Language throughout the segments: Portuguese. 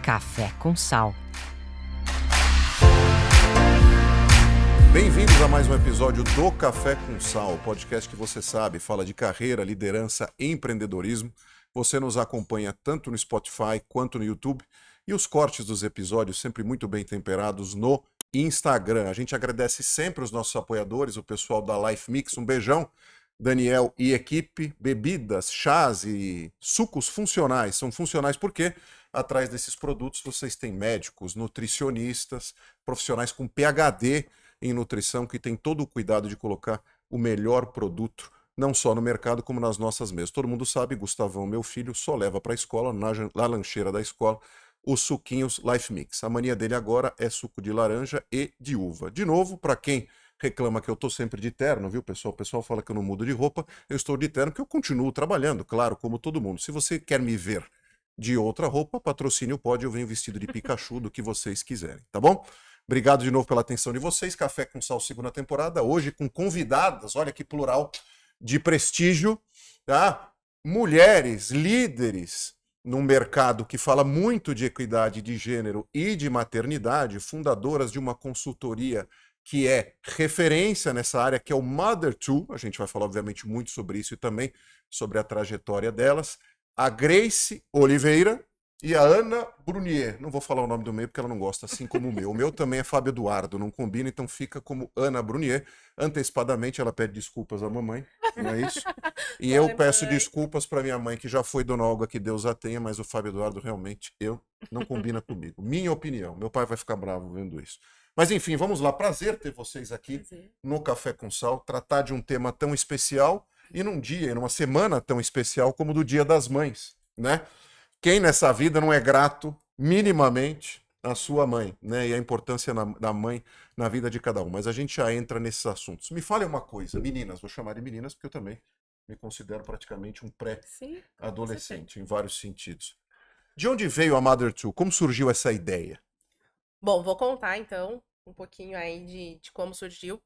Café com Sal. Bem-vindos a mais um episódio do Café com Sal, podcast que você sabe, fala de carreira, liderança e empreendedorismo. Você nos acompanha tanto no Spotify quanto no YouTube e os cortes dos episódios sempre muito bem temperados no Instagram. A gente agradece sempre os nossos apoiadores, o pessoal da Life Mix, um beijão. Daniel e equipe, bebidas, chás e sucos funcionais. São funcionais porque atrás desses produtos vocês têm médicos, nutricionistas, profissionais com PhD em nutrição que têm todo o cuidado de colocar o melhor produto, não só no mercado como nas nossas mesas. Todo mundo sabe, Gustavão, meu filho, só leva para a escola, na lancheira da escola, os suquinhos Life Mix. A mania dele agora é suco de laranja e de uva. De novo, para quem reclama que eu estou sempre de terno, viu, pessoal? O pessoal fala que eu não mudo de roupa, eu estou de terno porque eu continuo trabalhando, claro, como todo mundo. Se você quer me ver de outra roupa, patrocínio pode, eu venho vestido de Pikachu, do que vocês quiserem, tá bom? Obrigado de novo pela atenção de vocês. Café com Sal, segunda temporada, hoje com convidadas, olha que plural, de prestígio, tá? Mulheres, líderes num mercado que fala muito de equidade de gênero e de maternidade, fundadoras de uma consultoria que é referência nessa área, que é o Mother2. A gente vai falar, obviamente, muito sobre isso e também sobre a trajetória delas. A Grace Oliveira e a Ana Brunier. Não vou falar o nome do meio porque ela não gosta, assim como o meu. O meu também é Fábio Eduardo, não combina, então fica como Ana Brunier. Antecipadamente, ela pede desculpas à mamãe, não é isso? E eu peço desculpas para minha mãe, que já foi Dona Olga, que Deus a tenha, mas o Fábio Eduardo realmente não combina comigo. Minha opinião. Meu pai vai ficar bravo vendo isso. Mas enfim, vamos lá. Prazer ter vocês aqui no Café com Sal, tratar de um tema tão especial e num dia, numa semana tão especial como do Dia das Mães, né? Quem nessa vida não é grato minimamente à sua mãe, né? E a importância da mãe na vida de cada um. Mas a gente já entra nesses assuntos. Me fale uma coisa, meninas, vou chamar de meninas porque eu também me considero praticamente um pré-adolescente em vários sentidos. De onde veio a Mother2? Como surgiu essa ideia? Bom, vou contar então um pouquinho aí de como surgiu.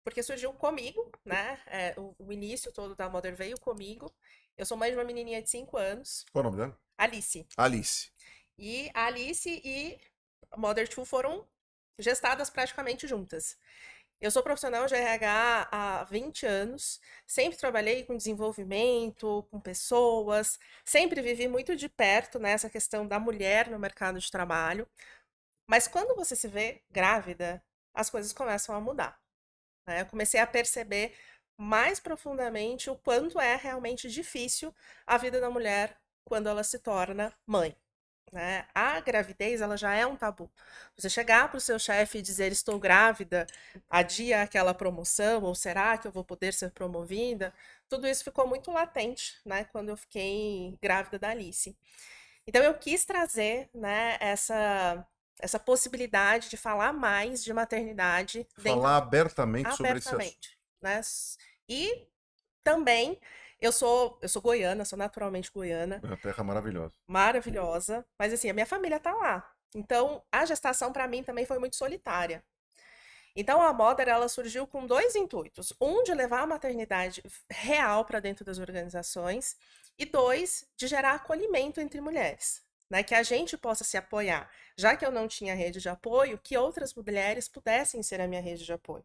Porque surgiu comigo, né? O início todo da Mother veio comigo. Eu sou mãe de uma menininha de 5 anos, Qual o nome dela? Alice. Alice. E a Alice e a Mother2 foram gestadas praticamente juntas. Eu sou profissional de RH há 20 anos, sempre trabalhei com desenvolvimento, com pessoas, sempre vivi muito de perto nessa questão da mulher no mercado de trabalho. Mas quando você se vê grávida, as coisas começam a mudar, né? Eu comecei a perceber mais profundamente o quanto é realmente difícil a vida da mulher quando ela se torna mãe, né? A gravidez, ela já é um tabu. Você chegar para o seu chefe e dizer estou grávida, adia aquela promoção, ou será que eu vou poder ser promovida? Tudo isso ficou muito latente, né, quando eu fiquei grávida da Alice. Então eu quis trazer, né, essa possibilidade de falar mais de maternidade Falar abertamente sobre esse assunto. abertamente, né? E também eu sou goiana, sou naturalmente goiana, É uma terra maravilhosa. maravilhosa, mas assim, a minha família tá lá. Então, a gestação para mim também foi muito solitária. Então, a Mother, ela surgiu com dois intuitos. Um, de levar a maternidade real para dentro das organizações, e dois, de gerar acolhimento entre mulheres, né? Que a gente possa se apoiar. Já que eu não tinha rede de apoio, que outras mulheres pudessem ser a minha rede de apoio.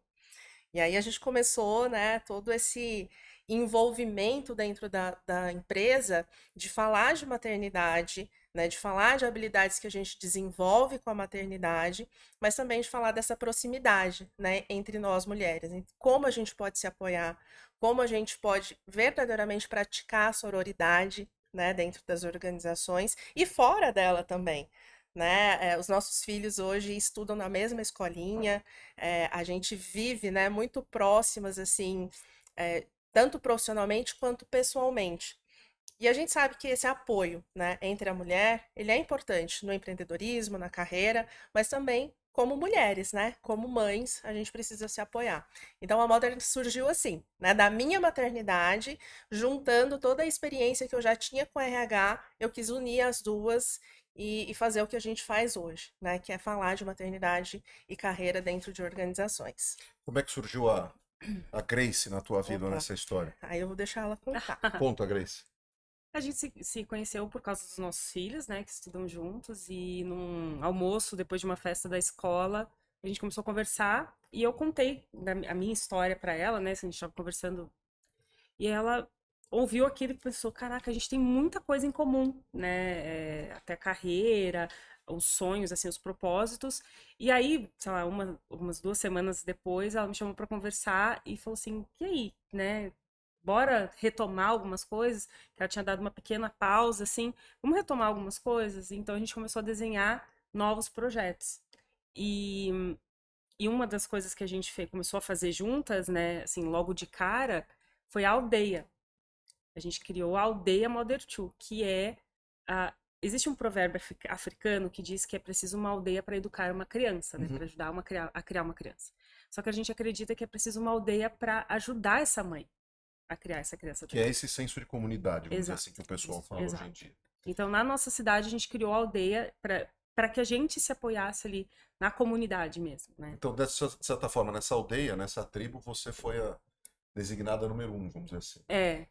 E aí a gente começou, né, todo esse envolvimento dentro da empresa de falar de maternidade, né, de falar de habilidades que a gente desenvolve com a maternidade, mas também de falar dessa proximidade, né, entre nós mulheres, como a gente pode se apoiar, como a gente pode verdadeiramente praticar a sororidade, né, dentro das organizações e fora dela também. Né? Os nossos filhos hoje estudam na mesma escolinha, a gente vive, né, muito próximas, assim, tanto profissionalmente quanto pessoalmente. E a gente sabe que esse apoio, né, entre a mulher, ele é importante no empreendedorismo, na carreira, mas também como mulheres, né, como mães, a gente precisa se apoiar. Então a Modern surgiu assim, né, da minha maternidade, juntando toda a experiência que eu já tinha com RH, eu quis unir as duas e fazer o que a gente faz hoje, né, que é falar de maternidade e carreira dentro de organizações. Como é que surgiu a Grace na tua vida Opa. nessa história? Aí eu vou deixar ela contar. Conta, Grace. A gente se conheceu por causa dos nossos filhos, né, que estudam juntos, e num almoço, depois de uma festa da escola, a gente começou a conversar, e eu contei a minha história pra ela, né, assim, a gente tava conversando, e ela ouviu aquilo e pensou, caraca, a gente tem muita coisa em comum, né, até carreira, os sonhos, assim, os propósitos, e aí, sei lá, umas 2 semanas depois, ela me chamou pra conversar e falou assim, e aí, né, bora retomar algumas coisas, que ela tinha dado uma pequena pausa, assim, vamos retomar algumas coisas? Então a gente começou a desenhar novos projetos. E, e uma das coisas que a gente começou a fazer juntas, né, assim, logo de cara, foi a aldeia. A gente criou a aldeia Mother Two, que é existe um provérbio africano que diz que é preciso uma aldeia para educar uma criança, né, para ajudar a criar uma criança. Só que a gente acredita que é preciso uma aldeia para ajudar essa mãe a criar essa criança Que também. é esse senso de comunidade, vamos dizer Exato. assim, que o pessoal fala Exato. hoje em dia. Então, na nossa cidade, a gente criou a aldeia para que a gente se apoiasse ali na comunidade mesmo, né? Então, de certa forma, nessa aldeia, nessa tribo, você foi a designada número 1, vamos dizer assim.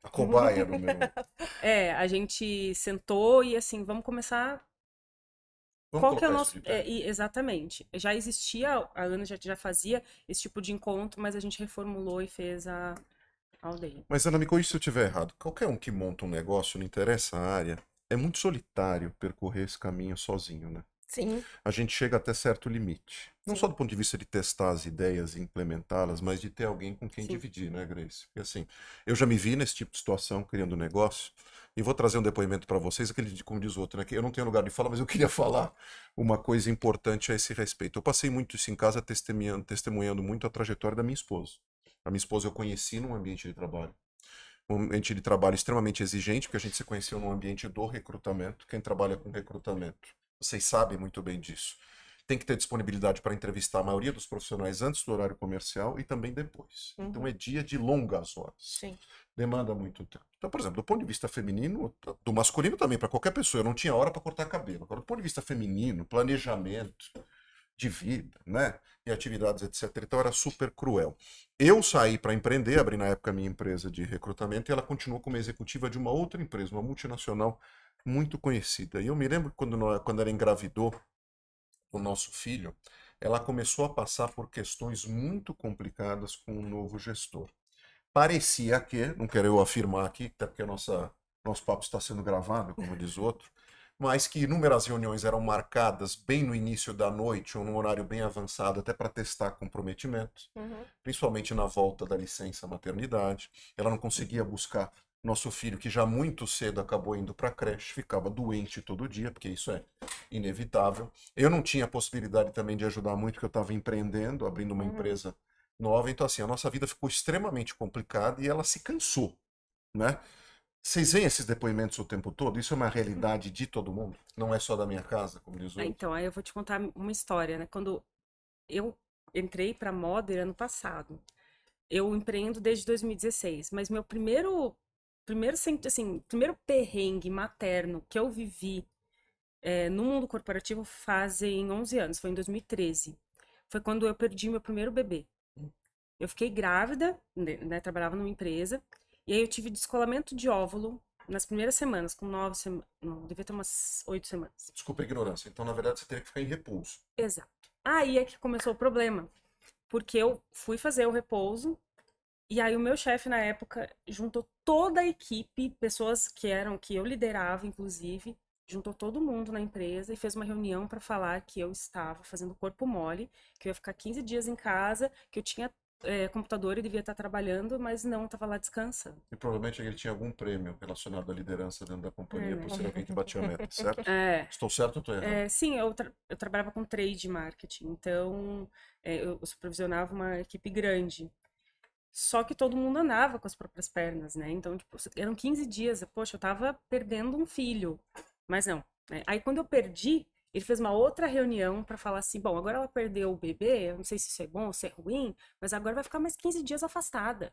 A cobaia número 1. A gente sentou e assim, vamos começar. Vamos Qual que é o colocar isso nosso. de pé. Exatamente. Já existia, a Ana já fazia esse tipo de encontro, mas a gente reformulou e fez a aldeia. Mas, Ana, me corrija se eu estiver errado. Qualquer um que monta um negócio, não interessa a área, é muito solitário percorrer esse caminho sozinho, né? Sim, A gente chega até certo limite. Não sim, só do ponto de vista de testar as ideias e implementá-las, mas de ter alguém com quem Sim. dividir, né, Grace? Porque assim, eu já me vi nesse tipo de situação, criando um negócio, e vou trazer um depoimento para vocês, como diz o outro, né, que eu não tenho lugar de fala, mas eu queria falar uma coisa importante a esse respeito. Eu passei muito isso em casa, testemunhando muito a trajetória da minha esposa. A minha esposa eu conheci num ambiente de trabalho. Um ambiente de trabalho extremamente exigente, porque a gente se conheceu no ambiente do recrutamento. Quem trabalha com recrutamento, vocês sabem muito bem disso. Tem que ter disponibilidade para entrevistar a maioria dos profissionais antes do horário comercial e também depois. Então é dia de longas horas. sim. Demanda muito tempo. Então, por exemplo, do ponto de vista feminino, do masculino também, para qualquer pessoa, eu não tinha hora para cortar cabelo. Agora, do ponto de vista feminino, planejamento de vida, né? E atividades, etc. Então era super cruel. Eu saí para empreender, abri na época a minha empresa de recrutamento e ela continuou como executiva de uma outra empresa, uma multinacional muito conhecida. E eu me lembro que quando ela engravidou o nosso filho, ela começou a passar por questões muito complicadas com um novo gestor. Parecia que, não quero eu afirmar aqui, até porque nosso papo está sendo gravado, como diz o outro, mas que inúmeras reuniões eram marcadas bem no início da noite ou num horário bem avançado, até para testar comprometimento, principalmente na volta da licença maternidade. Ela não conseguia buscar nosso filho, que já muito cedo acabou indo para a creche, ficava doente todo dia, porque isso é inevitável. Eu não tinha a possibilidade também de ajudar muito, porque eu estava empreendendo, abrindo uma empresa nova. Então, assim, a nossa vida ficou extremamente complicada e ela se cansou, né? Vocês veem esses depoimentos o tempo todo? Isso é uma realidade de todo mundo? Não é só da minha casa, como diz o outro? Então, aí eu vou te contar uma história, né? Quando eu entrei para Modern ano passado, eu empreendo desde 2016, mas meu primeiro perrengue materno que eu vivi no mundo corporativo fazem 11 anos, foi em 2013. Foi quando eu perdi meu primeiro bebê. Eu fiquei grávida, né, trabalhava numa empresa, e aí eu tive descolamento de óvulo nas primeiras semanas, com 9 semanas, não, devia ter umas 8 semanas. Desculpa a ignorância. Então, na verdade, você teria que ficar em repouso. Exato. Aí é que começou o problema, porque eu fui fazer o repouso, e aí o meu chefe na época juntou toda a equipe, pessoas que eu liderava, inclusive, juntou todo mundo na empresa e fez uma reunião para falar que eu estava fazendo corpo mole, que eu ia ficar 15 dias em casa, que eu tinha computador e devia estar trabalhando, mas não, estava lá descansando. E provavelmente ele tinha algum prêmio relacionado à liderança dentro da companhia, por ser alguém que batia a meta, certo? Estou certo ou estou errado? Sim, eu trabalhava com trade marketing, então eu supervisionava uma equipe grande. Só que todo mundo andava com as próprias pernas, né? Então, tipo, eram 15 dias. Poxa, eu tava perdendo um filho. Mas não, né? Aí quando eu perdi, ele fez uma outra reunião pra falar assim, bom, agora ela perdeu o bebê, eu não sei se isso é bom ou se é ruim, mas agora vai ficar mais 15 dias afastada.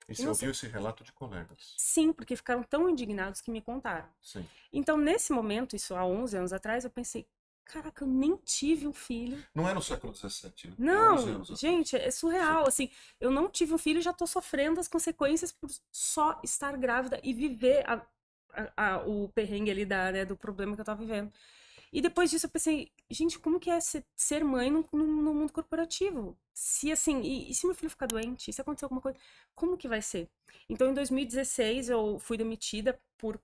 E você ouviu esse relato de colegas? Sim, porque ficaram tão indignados que me contaram. Sim. Então, nesse momento, isso há 11 anos atrás, eu pensei, caraca, eu nem tive um filho. Não é no século XVII, né? Não, 11 anos gente, é surreal, Sim. assim, eu não tive um filho e já tô sofrendo as consequências por só estar grávida e viver o perrengue ali né, do problema que eu tava vivendo. E depois disso eu pensei, gente, como que é ser mãe no mundo corporativo? Se assim, e se meu filho ficar doente? E se acontecer alguma coisa? Como que vai ser? Então, em 2016, eu fui demitida por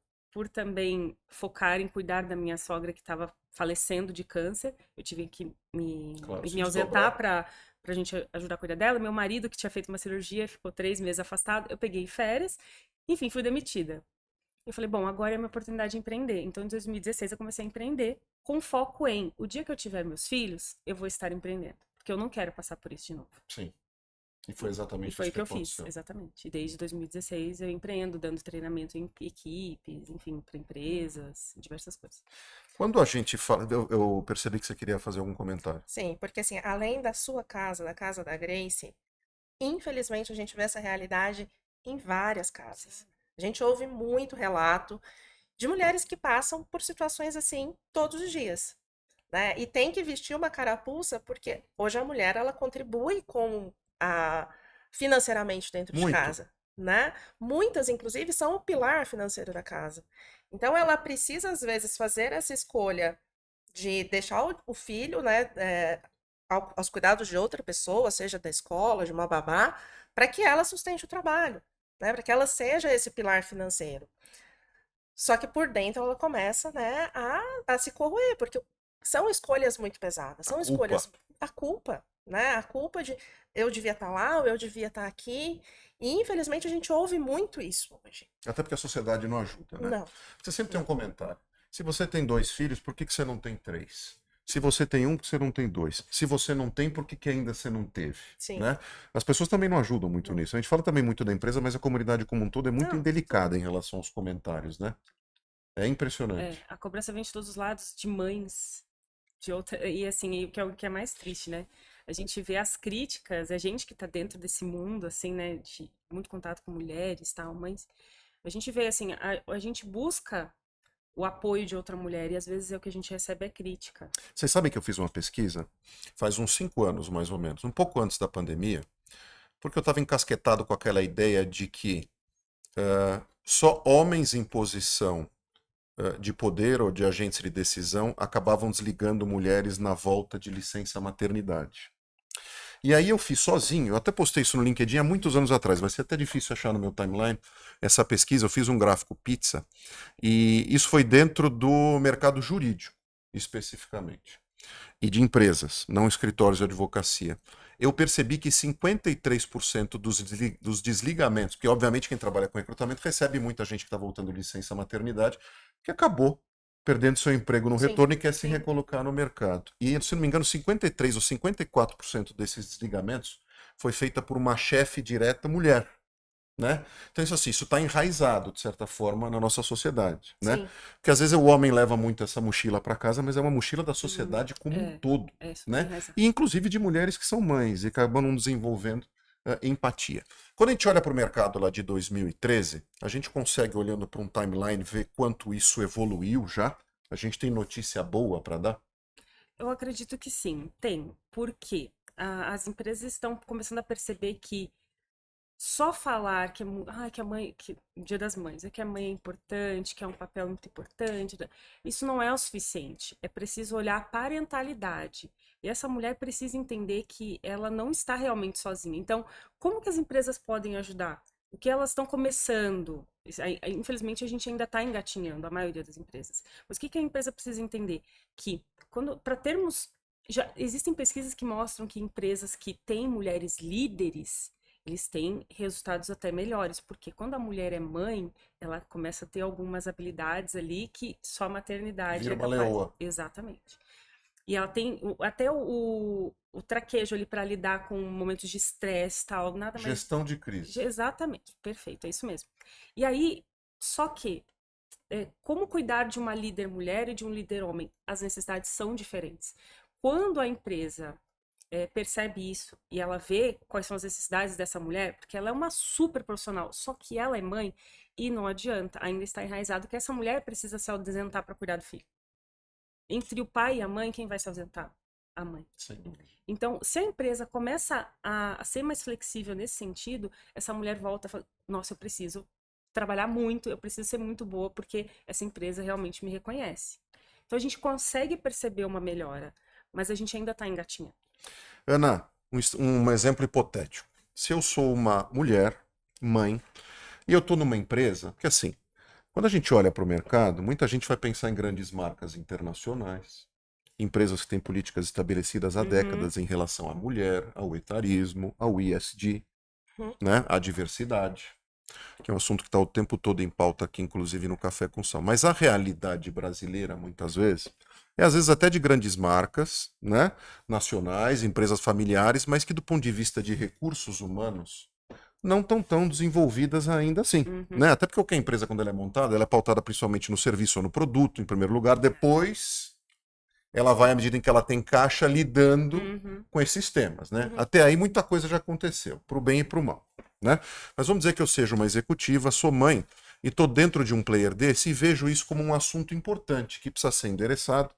também focar em cuidar da minha sogra que estava falecendo de câncer. Eu tive que Claro, se me ausentar desdobrar. pra gente ajudar a cuidar dela. Meu marido, que tinha feito uma cirurgia, ficou 3 meses afastado. Eu peguei férias. Enfim, fui demitida. Eu falei, bom, agora é a minha oportunidade de empreender. Então, em 2016, eu comecei a empreender com foco em o dia que eu tiver meus filhos, eu vou estar empreendendo. Porque eu não quero passar por isso de novo. Sim. E foi E exatamente foi isso o que que eu fiz, aconteceu. exatamente. E desde 2016 eu empreendo, dando treinamento em equipes, enfim, para empresas, diversas coisas. Quando a gente fala, eu percebi que você queria fazer algum comentário. Sim, porque assim, além da sua casa, da casa da Grace, infelizmente a gente vê essa realidade em várias casas. A gente ouve muito relato de mulheres que passam por situações assim todos os dias, né? E tem que vestir uma carapuça porque hoje a mulher ela contribui com a financeiramente dentro de Muito. casa, né? Muitas inclusive são o pilar financeiro da casa. Então ela precisa às vezes fazer essa escolha de deixar o filho, né, aos cuidados de outra pessoa, seja da escola, de uma babá, para que ela sustente o trabalho, né, para que ela seja esse pilar financeiro. Só que por dentro ela começa, né, a se corroer, porque são escolhas muito pesadas, A são culpa. escolhas, a culpa, né, a culpa de eu devia estar lá, ou eu devia estar aqui, e infelizmente a gente ouve muito isso hoje. Até porque a sociedade não ajuda, né? Não, Você sempre tem um não. comentário. Se você tem 2 filhos, por que que você não tem 3? Se você tem um, por que você não tem 2? Se você não tem, por que que ainda você não teve? Sim. Né? As pessoas também não ajudam muito Não. nisso. A gente fala também muito da empresa, mas a comunidade como um todo é muito Não, indelicada em relação aos comentários, né? É impressionante. a cobrança vem de todos os lados, de mães, de outra, e assim, e o que é mais triste, né? A gente vê as críticas, a gente que tá dentro desse mundo, assim, né, de muito contato com mulheres, tal, mães, a gente vê, assim, a gente busca o apoio de outra mulher e às vezes é o que a gente recebe é crítica. Vocês sabem que eu fiz uma pesquisa faz uns 5 anos, mais ou menos, um pouco antes da pandemia, porque eu estava encasquetado com aquela ideia de que só homens em posição de poder ou de agentes de decisão acabavam desligando mulheres na volta de licença maternidade. E aí eu fiz sozinho, eu até postei isso no LinkedIn há muitos anos atrás, vai ser até difícil achar no meu timeline essa pesquisa, eu fiz um gráfico pizza, e isso foi dentro do mercado jurídico, especificamente, e de empresas, não escritórios de advocacia. Eu percebi que 53% dos desligamentos, porque obviamente quem trabalha com recrutamento recebe muita gente que está voltando de licença maternidade, que acabou perdendo seu emprego no Sim, retorno e quer se sim. recolocar no mercado. E, se não me engano, 53 ou 54% desses desligamentos foi feita por uma chefe direta mulher. Né? Então, isso assim, isso está enraizado, de certa forma, na nossa sociedade. Né? Sim. Porque às vezes o homem leva muito essa mochila para casa, mas é uma mochila da Uhum. sociedade como um todo. Super Né? enraizado. E inclusive de mulheres que são mães e acabam não desenvolvendo empatia. Quando a gente olha para o mercado lá de 2013, a gente consegue, olhando para um timeline, ver quanto isso evoluiu já. A gente tem notícia boa para dar? Eu acredito que sim, tem. Porque as empresas estão começando a perceber que só falar que, que a mãe, que Dia das Mães, é que a mãe é importante, que é um papel muito importante, isso não é o suficiente. É preciso olhar a parentalidade. E essa mulher precisa entender que ela não está realmente sozinha. Então, como que as empresas podem ajudar? O que elas estão começando? Infelizmente, a gente ainda está engatinhando, a maioria das empresas. Mas o que que a empresa precisa entender? Que para termos. Já existem pesquisas que mostram que empresas que têm mulheres líderes eles têm resultados até melhores, porque quando a mulher é mãe, ela começa a ter algumas habilidades ali que só a maternidade Vira é uma capaz. leoa. Exatamente. E ela tem até o traquejo ali para lidar com momentos de estresse, tal, nada mais. Gestão de crise. Exatamente, perfeito, é isso mesmo. E aí, só que, como cuidar de uma líder mulher e de um líder homem? As necessidades são diferentes. Quando a empresa percebe isso e ela vê quais são as necessidades dessa mulher, porque ela é uma super profissional, só que ela é mãe e não adianta, ainda está enraizado que essa mulher precisa se ausentar para cuidar do filho. Entre o pai e a mãe, quem vai se ausentar? A mãe. Sem dúvida. Então, se a empresa começa a ser mais flexível nesse sentido, essa mulher volta e fala, nossa, eu preciso trabalhar muito, eu preciso ser muito boa, porque essa empresa realmente me reconhece. Então a gente consegue perceber uma melhora, mas a gente ainda está engatinhando. Ana, um exemplo hipotético. Se eu sou uma mulher, mãe, e eu estou numa empresa, porque assim, quando a gente olha para o mercado, muita gente vai pensar em grandes marcas internacionais, empresas que têm políticas estabelecidas há décadas em relação à mulher, ao etarismo, ao ESG, Uhum. né, à diversidade, que é um assunto que está o tempo todo em pauta aqui, inclusive no Café com Sal. Mas a realidade brasileira, muitas vezes, é às vezes até de grandes marcas, né, nacionais, empresas familiares, mas que do ponto de vista de recursos humanos, não estão tão desenvolvidas ainda assim, né? Até porque qualquer empresa, quando ela é montada, ela é pautada principalmente no serviço ou no produto, em primeiro lugar, depois ela vai, à medida em que ela tem caixa, lidando com esses temas, né? Até aí muita coisa já aconteceu, para o bem e para o mal, né? Mas vamos dizer que eu seja uma executiva, sou mãe, e estou dentro de um player desse e vejo isso como um assunto importante, que precisa ser endereçado,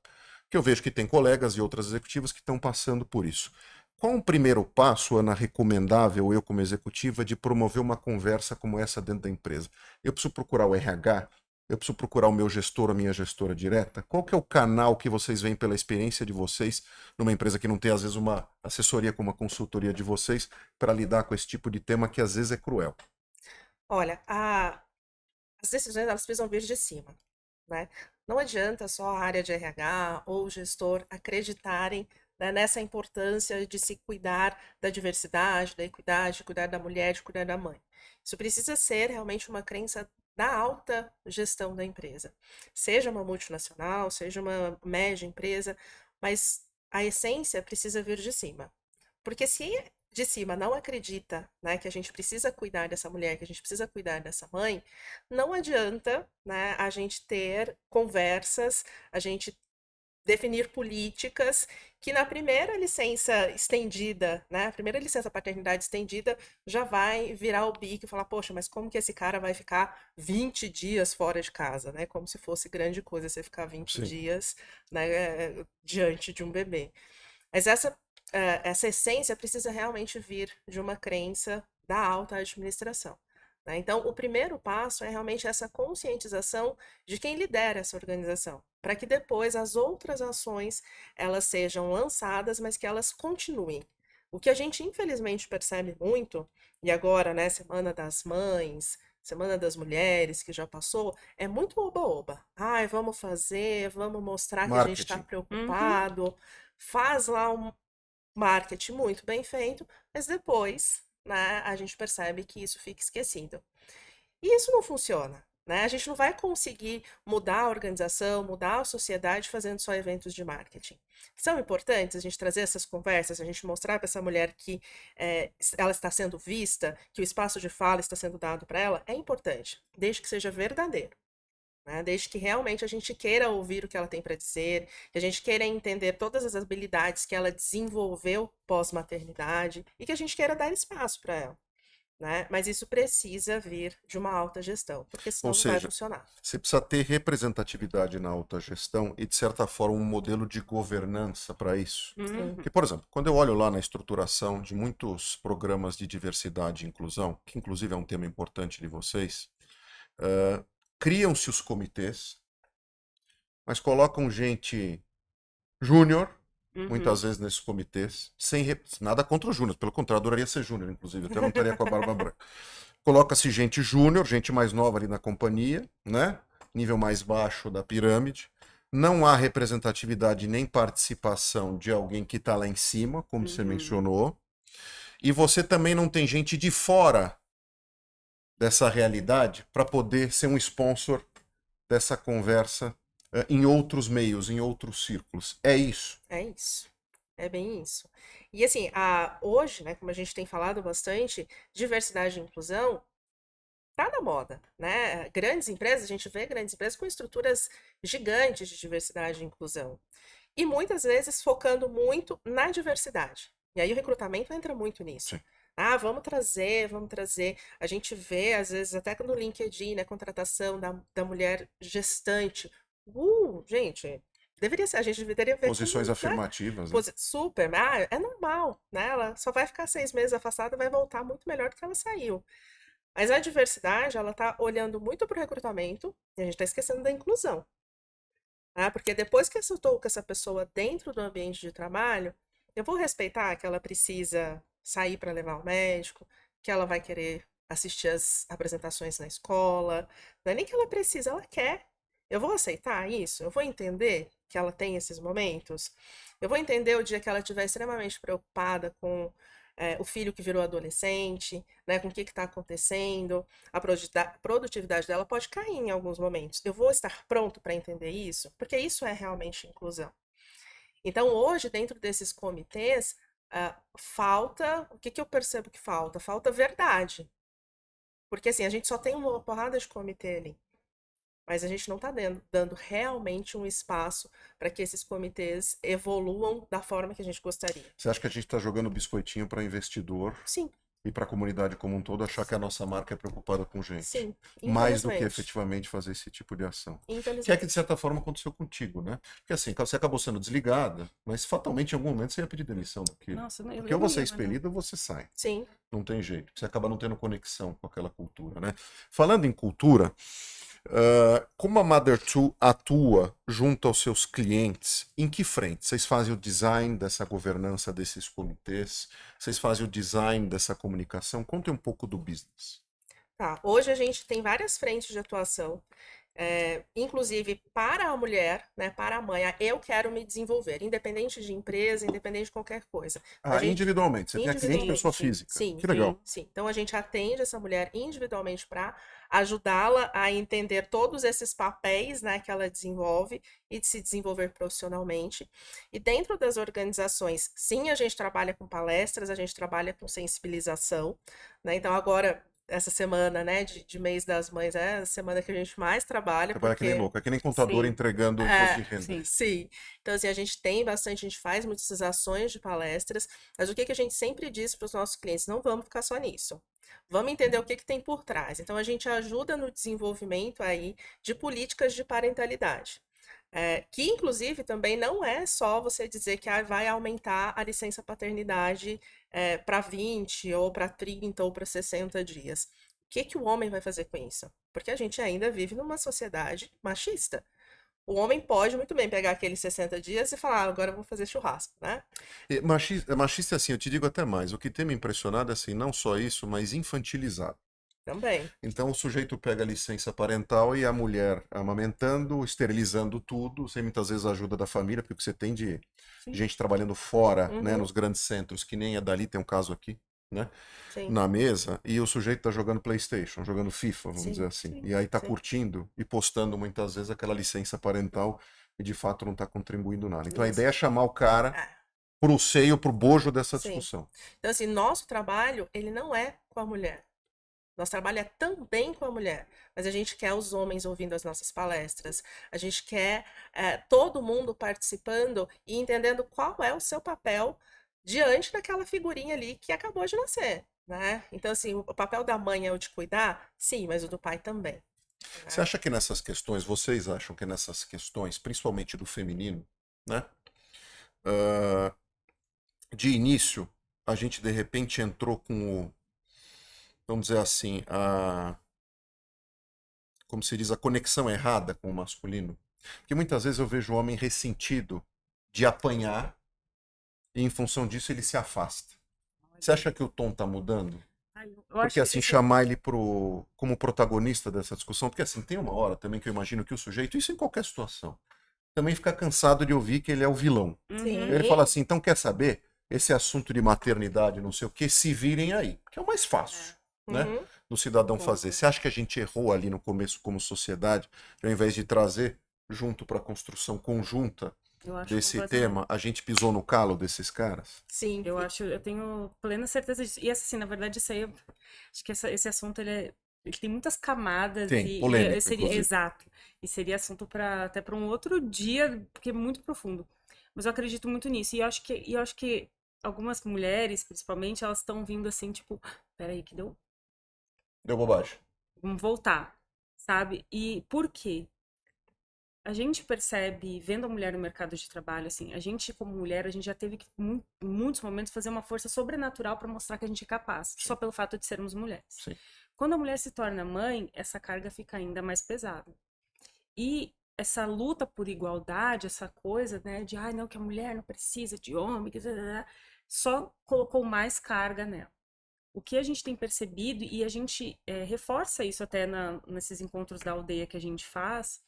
que eu vejo que tem colegas e outras executivas que estão passando por isso. Qual o primeiro passo, Ana, recomendável, eu como executiva, de promover uma conversa como essa dentro da empresa? Eu preciso procurar o RH? Eu preciso procurar o meu gestor, a minha gestora direta? Qual que é o canal que vocês veem pela experiência de vocês numa empresa que não tem, às vezes, uma assessoria como a consultoria de vocês para lidar com esse tipo de tema que, às vezes, é cruel? Olha, as decisões elas precisam vir de cima, né? Não adianta só a área de RH ou o gestor acreditarem, né, nessa importância de se cuidar da diversidade, da equidade, de cuidar da mulher, de cuidar da mãe. Isso precisa ser realmente uma crença da alta gestão da empresa. Seja uma multinacional, seja uma média empresa, mas a essência precisa vir de cima. Porque se de cima não acredita, né, que a gente precisa cuidar dessa mulher, que a gente precisa cuidar dessa mãe, não adianta, né, a gente ter conversas, a gente definir políticas que na primeira licença estendida, né, a primeira licença paternidade estendida, já vai virar o bico e falar, poxa, mas como que esse cara vai ficar 20 dias fora de casa, né? Como se fosse grande coisa você ficar 20 Sim. dias, né, diante de um bebê. Mas essa essência precisa realmente vir de uma crença da alta administração, né? Então, o primeiro passo é realmente essa conscientização de quem lidera essa organização, para que depois as outras ações elas sejam lançadas, mas que elas continuem. O que a gente infelizmente percebe muito, e agora, né, Semana das Mães, Semana das Mulheres, que já passou, é muito oba-oba. Ai, vamos fazer, vamos mostrar que a gente está Marketing. preocupado, faz lá um marketing muito bem feito, mas depois, né, a gente percebe que isso fica esquecido. E isso não funciona, né? A gente não vai conseguir mudar a organização, mudar a sociedade fazendo só eventos de marketing. São importantes a gente trazer essas conversas, a gente mostrar para essa mulher que ela está sendo vista, que o espaço de fala está sendo dado para ela, é importante, desde que seja verdadeiro. Né? Desde que realmente a gente queira ouvir o que ela tem para dizer, que a gente queira entender todas as habilidades que ela desenvolveu pós-maternidade e que a gente queira dar espaço para ela. Né? Mas isso precisa vir de uma alta gestão, porque senão Ou não vai seja, funcionar. você precisa ter representatividade na alta gestão e, de certa forma, um modelo de governança para isso. Sim. Porque, por exemplo, quando eu olho lá na estruturação de muitos programas de diversidade e inclusão, que inclusive é um tema importante de vocês, criam-se os comitês, mas colocam gente júnior, muitas vezes nesses comitês, nada contra os júniores, pelo contrário, adoraria ser júnior, inclusive, até não estaria com a barba branca. Coloca-se gente júnior, gente mais nova ali na companhia, né? Nível mais baixo da pirâmide. Não há representatividade nem participação de alguém que está lá em cima, como você mencionou. E você também não tem gente de fora dessa realidade para poder ser um sponsor dessa conversa em outros meios, em outros círculos. É isso. É isso. É bem isso. E assim, hoje, né, como a gente tem falado bastante, diversidade e inclusão tá na moda, né? Grandes empresas, a gente vê grandes empresas com estruturas gigantes de diversidade e inclusão. E muitas vezes focando muito na diversidade. E aí o recrutamento entra muito nisso. Sim. Ah, vamos trazer, vamos trazer. A gente vê, às vezes, até no LinkedIn, né, contratação da mulher gestante. Gente, deveria ser, a gente deveria ver Posições né? afirmativas, né? Super, é normal, né? Ela só vai ficar 6 meses afastada e vai voltar muito melhor do que ela saiu. Mas a diversidade, ela tá olhando muito para o recrutamento e a gente está esquecendo da inclusão. Tá? Porque depois que eu estou com essa pessoa dentro do ambiente de trabalho, eu vou respeitar que ela precisa sair para levar o médico, que ela vai querer assistir as apresentações na escola. Não é nem que ela precisa, ela quer. Eu vou aceitar isso? Eu vou entender que ela tem esses momentos? Eu vou entender o dia que ela estiver extremamente preocupada com o filho que virou adolescente, né, com o que está acontecendo, a produtividade dela pode cair em alguns momentos. Eu vou estar pronto para entender isso? Porque isso é realmente inclusão. Então, hoje, dentro desses comitês, falta. O que, que eu percebo que falta? Falta verdade. Porque assim, a gente só tem uma porrada de comitê ali. Mas a gente não está dando realmente um espaço para que esses comitês evoluam da forma que a gente gostaria. Você acha que a gente está jogando biscoitinho para investidor Sim, e para a comunidade como um todo achar que a nossa marca é preocupada com gente? sim. Mais do que Infelizmente. efetivamente fazer esse tipo de ação. Que é que, de Infelizmente. certa forma, aconteceu contigo, né? Porque assim, você acabou sendo desligada, mas fatalmente em algum momento você ia pedir demissão daquilo. Nossa, eu Porque ou não você é ia, mas não. expelido ou você sai. Sim. Não tem jeito. Você acaba não tendo conexão com aquela cultura, né? Falando em cultura, como a Mother2 atua junto aos seus clientes? Em que frente? Vocês fazem o design dessa governança desses comitês? Vocês fazem o design dessa comunicação? Conte um pouco do business. Tá. Hoje a gente tem várias frentes de atuação. Inclusive para a mulher, né, para a mãe, eu quero me desenvolver, independente de empresa, independente de qualquer coisa. Ah, individualmente. Você tem a cliente pessoa Individualmente, física. sim, Que legal. sim. Então a gente atende essa mulher individualmente para ajudá-la a entender todos esses papéis, né, que ela desenvolve e de se desenvolver profissionalmente. E dentro das organizações, sim, a gente trabalha com palestras, a gente trabalha com sensibilização, né? Então agora essa semana, né, de mês das mães, é a semana que a gente mais trabalha, Trabalha que nem porque louco. É que nem contador Sim. entregando o imposto de renda. Sim. sim. Então, assim, a gente tem bastante, a gente faz muitas ações de palestras, mas o que que a gente sempre diz para os nossos clientes? Não vamos ficar só nisso. Vamos entender o que que tem por trás. Então, a gente ajuda no desenvolvimento aí de políticas de parentalidade. Que inclusive também não é só você dizer que vai aumentar a licença paternidade para 20 ou para 30 ou para 60 dias. O que que o homem vai fazer com isso? Porque a gente ainda vive numa sociedade machista. O homem pode muito bem pegar aqueles 60 dias e falar, agora eu vou fazer churrasco, né? Machista, assim, eu te digo até mais. O que tem me impressionado é assim, não só isso, mas infantilizado. Também. Então o sujeito pega a licença parental e a mulher amamentando, esterilizando tudo, sem muitas vezes a ajuda da família, porque você tem de Sim. gente trabalhando fora, né, Uhum. nos grandes centros, que nem a dali tem um caso aqui, né, Sim. na mesa, e o sujeito tá jogando PlayStation, jogando FIFA, vamos Sim, dizer assim. sim, E aí tá sim. curtindo e postando muitas vezes aquela licença parental e de fato não tá contribuindo nada. Então a Isso. ideia é chamar o cara Ah, pro seio, pro bojo dessa sim. discussão. Então, assim, nosso trabalho, ele não é com a mulher. Nosso trabalho é também com a mulher, mas a gente quer os homens ouvindo as nossas palestras, a gente quer todo mundo participando e entendendo qual é o seu papel diante daquela figurinha ali que acabou de nascer, né? Então, assim, o papel da mãe é o de cuidar? Sim, mas o do pai também. Você acha que nessas questões, vocês acham que nessas questões, principalmente do feminino, né? De início, a gente de repente entrou com o, vamos dizer assim, como se diz, a conexão errada com o masculino. Porque muitas vezes eu vejo o homem ressentido de apanhar e em função disso ele se afasta. Você acha que o tom tá mudando? Eu Porque acho assim, chamar ele como protagonista dessa discussão, porque assim, tem uma hora também que eu imagino que o sujeito, isso em qualquer situação, também fica cansado de ouvir que ele é o vilão. Sim. Uhum. Ele fala assim, então quer saber? Esse assunto de maternidade, não sei o que, se virem aí. Que é o mais fácil, né? Uhum. Do cidadão Concordo. fazer. Você acha que a gente errou ali no começo como sociedade, ao invés de trazer junto para a construção conjunta Eu acho desse completamente. tema, a gente pisou no calo desses caras? Sim. Eu tenho plena certeza disso. E assim, na verdade, isso aí, acho que esse assunto ele tem muitas camadas Tem, e polêmica, seria inclusive. exato. E seria assunto para até para um outro dia, porque é muito profundo. Mas eu acredito muito nisso. E eu acho que algumas mulheres, principalmente, elas estão vindo assim, tipo, peraí, que deu. Deu bobagem. Vamos voltar, sabe? E por quê? A gente percebe, vendo a mulher no mercado de trabalho, assim, a gente como mulher, a gente já teve que, em muitos momentos, fazer uma força sobrenatural para mostrar que a gente é capaz, só pelo fato de sermos mulheres. Sim. Quando a mulher se torna mãe, essa carga fica ainda mais pesada. E essa luta por igualdade, essa coisa, né, de, não, que a mulher não precisa de homem, só colocou mais carga nela. O que a gente tem percebido, e a gente reforça isso até nesses encontros da aldeia que a gente faz,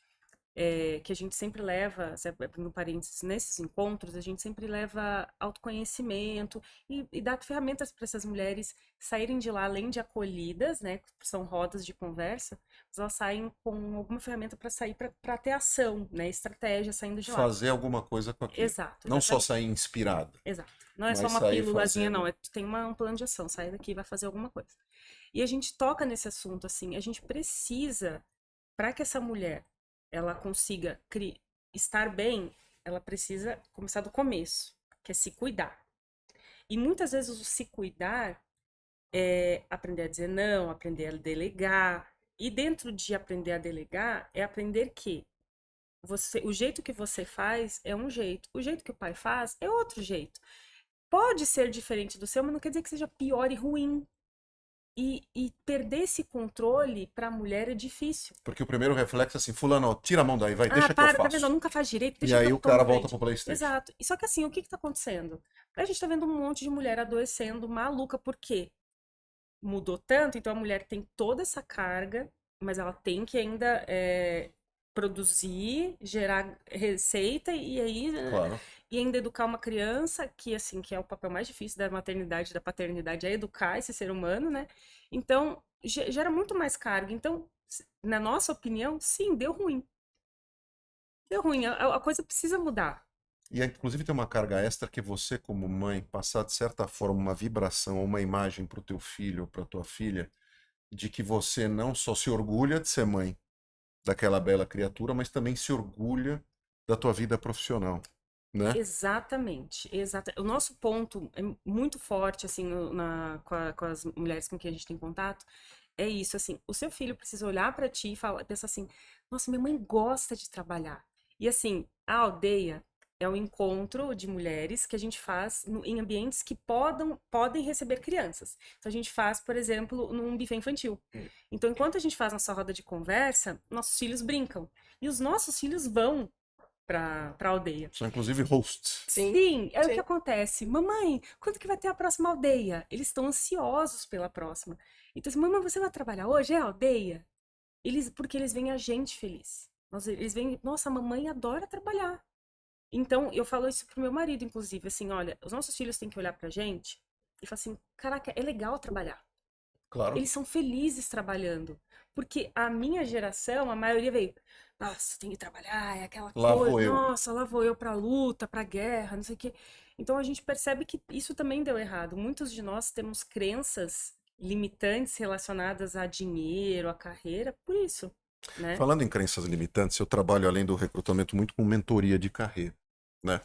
que a gente sempre leva, no parênteses, nesses encontros, a gente sempre leva autoconhecimento e dá ferramentas para essas mulheres saírem de lá, além de acolhidas, né, são rodas de conversa, mas elas saem com alguma ferramenta para sair, para ter ação, né, estratégia saindo de lá. Fazer alguma coisa com aquilo. Exato. Não só sair inspirado. Exato. Não é só Mas uma sair pílulazinha, fazendo. não. Tu tem um plano de ação, sai daqui e vai fazer alguma coisa. E a gente toca nesse assunto, assim, a gente precisa, para que essa mulher ela consiga estar bem, ela precisa começar do começo, que é se cuidar. E muitas vezes o se cuidar é aprender a dizer não, aprender a delegar. E dentro de aprender a delegar, é aprender que o jeito que você faz é um jeito, o jeito que o pai faz é outro jeito. Pode ser diferente do seu, mas não quer dizer que seja pior e ruim. E perder esse controle para a mulher é difícil. Porque o primeiro reflexo é assim, fulano, ó, tira a mão daí, vai, deixa que eu Tá faço. vendo? Ela nunca faz direito, E deixa que aí eu o cara tomo volta frente. pro PlayStation. Exato. E só que assim, o que tá acontecendo? A gente tá vendo um monte de mulher adoecendo, maluca, por quê? Mudou tanto, então a mulher tem toda essa carga, mas ela tem que ainda produzir, gerar receita e aí Claro. e ainda educar uma criança, que assim, que é o papel mais difícil da maternidade, da paternidade, é educar esse ser humano, né? Então, gera muito mais carga. Então, na nossa opinião, sim, deu ruim. Deu ruim, a coisa precisa mudar. E inclusive tem uma carga extra que você, como mãe, passar de certa forma uma vibração ou uma imagem pro teu filho ou pra tua filha de que você não só se orgulha de ser mãe daquela bela criatura, mas também se orgulha da tua vida profissional, né? Exatamente, o nosso ponto é muito forte, assim, com as mulheres com quem a gente tem contato, é isso, assim, o seu filho precisa olhar pra ti e pensar assim, nossa, minha mãe gosta de trabalhar. E assim, a aldeia é um encontro de mulheres que a gente faz em ambientes que podem receber crianças. Então a gente faz, por exemplo, num buffet infantil. Então enquanto a gente faz nossa roda de conversa, nossos filhos brincam. E os nossos filhos vão pra aldeia. São inclusive hosts. Sim, é o que sim. acontece. Mamãe, quando que vai ter a próxima aldeia? Eles estão ansiosos pela próxima. Então, assim, mamãe, você vai trabalhar hoje? É a aldeia? Porque eles veem a gente feliz. Eles veem, nossa, a mamãe adora trabalhar. Então, eu falo isso pro meu marido, inclusive, assim, olha, os nossos filhos têm que olhar pra gente e falar assim, caraca, é legal trabalhar. Claro. Eles são felizes trabalhando. Porque a minha geração, a maioria veio, nossa, tem que trabalhar, é aquela Lá coisa, vou eu. nossa, lá vou eu pra luta, pra guerra, não sei o quê. Então a gente percebe que isso também deu errado. Muitos de nós temos crenças limitantes relacionadas a dinheiro, a carreira, por isso, né? Falando em crenças limitantes, eu trabalho além do recrutamento muito com mentoria de carreira, né?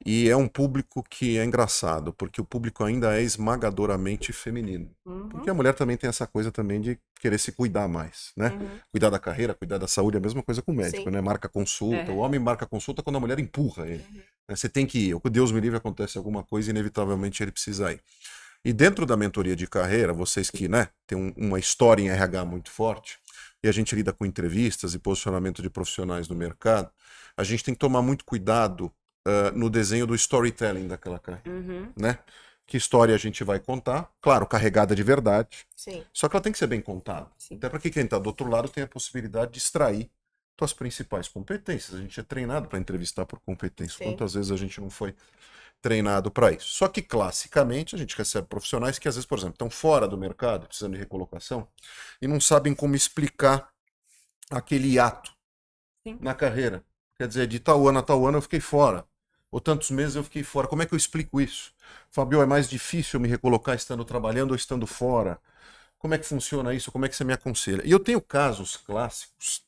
E é um público que é engraçado, porque o público ainda é esmagadoramente feminino. Porque a mulher também tem essa coisa também de querer se cuidar mais, né? Cuidar da carreira, cuidar da saúde, é a mesma coisa com o médico, Sim. né? Marca consulta, o homem marca consulta quando a mulher empurra ele. Né? Você tem que ir, ou Deus me livre, acontece alguma coisa e inevitavelmente ele precisa ir. E dentro da mentoria de carreira, vocês que, né, tem uma história em RH muito forte, e a gente lida com entrevistas e posicionamento de profissionais no mercado, a gente tem que tomar muito cuidado no desenho do storytelling daquela carreira, né? Que história a gente vai contar, claro, carregada de verdade, Sim. só que ela tem que ser bem contada. Sim. Até para que quem está do outro lado tenha a possibilidade de extrair tuas principais competências. A gente é treinado para entrevistar por competência. Sim. Quantas vezes a gente não foi treinado para isso? Só que, classicamente, a gente recebe profissionais que, às vezes, por exemplo, estão fora do mercado, precisando de recolocação, e não sabem como explicar aquele hiato Sim. na carreira. Quer dizer, de tal ano a tal ano eu fiquei fora. Ou tantos meses eu fiquei fora. Como é que eu explico isso? Fabio, é mais difícil me recolocar estando trabalhando ou estando fora? Como é que funciona isso? Como é que você me aconselha? E eu tenho casos clássicos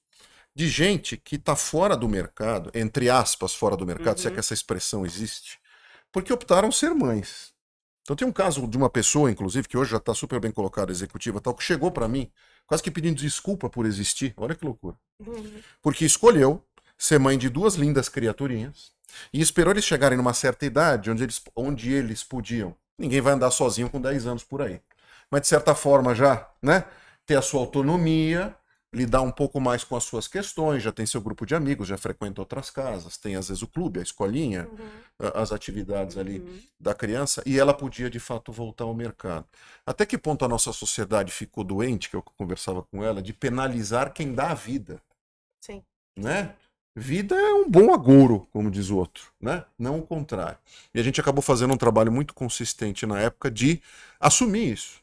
de gente que está fora do mercado, entre aspas, fora do mercado, se é que essa expressão existe, porque optaram ser mães. Então tem um caso de uma pessoa, inclusive, que hoje já está super bem colocada, executiva, tal, que chegou para mim, quase que pedindo desculpa por existir. Olha que loucura. Porque escolheu ser mãe de duas lindas criaturinhas e esperou eles chegarem numa certa idade onde eles podiam. Ninguém vai andar sozinho com 10 anos por aí. Mas de certa forma já, né? ter a sua autonomia, lidar um pouco mais com as suas questões, já tem seu grupo de amigos, já frequenta outras casas, tem às vezes o clube, a escolinha, as atividades ali Uhum. da criança, e ela podia de fato voltar ao mercado. Até que ponto a nossa sociedade ficou doente, que eu conversava com ela, de penalizar quem dá a vida, Sim. né? Vida é um bom agouro, como diz o outro, né? Não o contrário. E a gente acabou fazendo um trabalho muito consistente na época de assumir isso.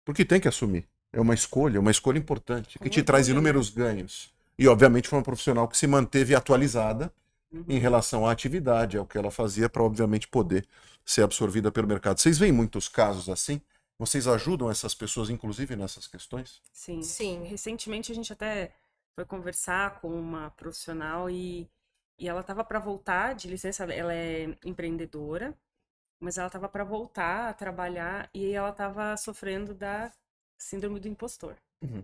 Porque tem que assumir. É uma escolha importante, Com que te traz orgulho, né? inúmeros ganhos. E, obviamente, foi uma profissional que se manteve atualizada em Uhum. relação à atividade, ao que ela fazia, para, obviamente, poder ser absorvida pelo mercado. Vocês veem muitos casos assim? Vocês ajudam essas pessoas, inclusive, nessas questões? Sim. Sim. Recentemente a gente até foi conversar com uma profissional e ela estava para voltar de licença, ela é empreendedora, mas ela estava para voltar a trabalhar e aí ela estava sofrendo da síndrome do impostor. Uhum.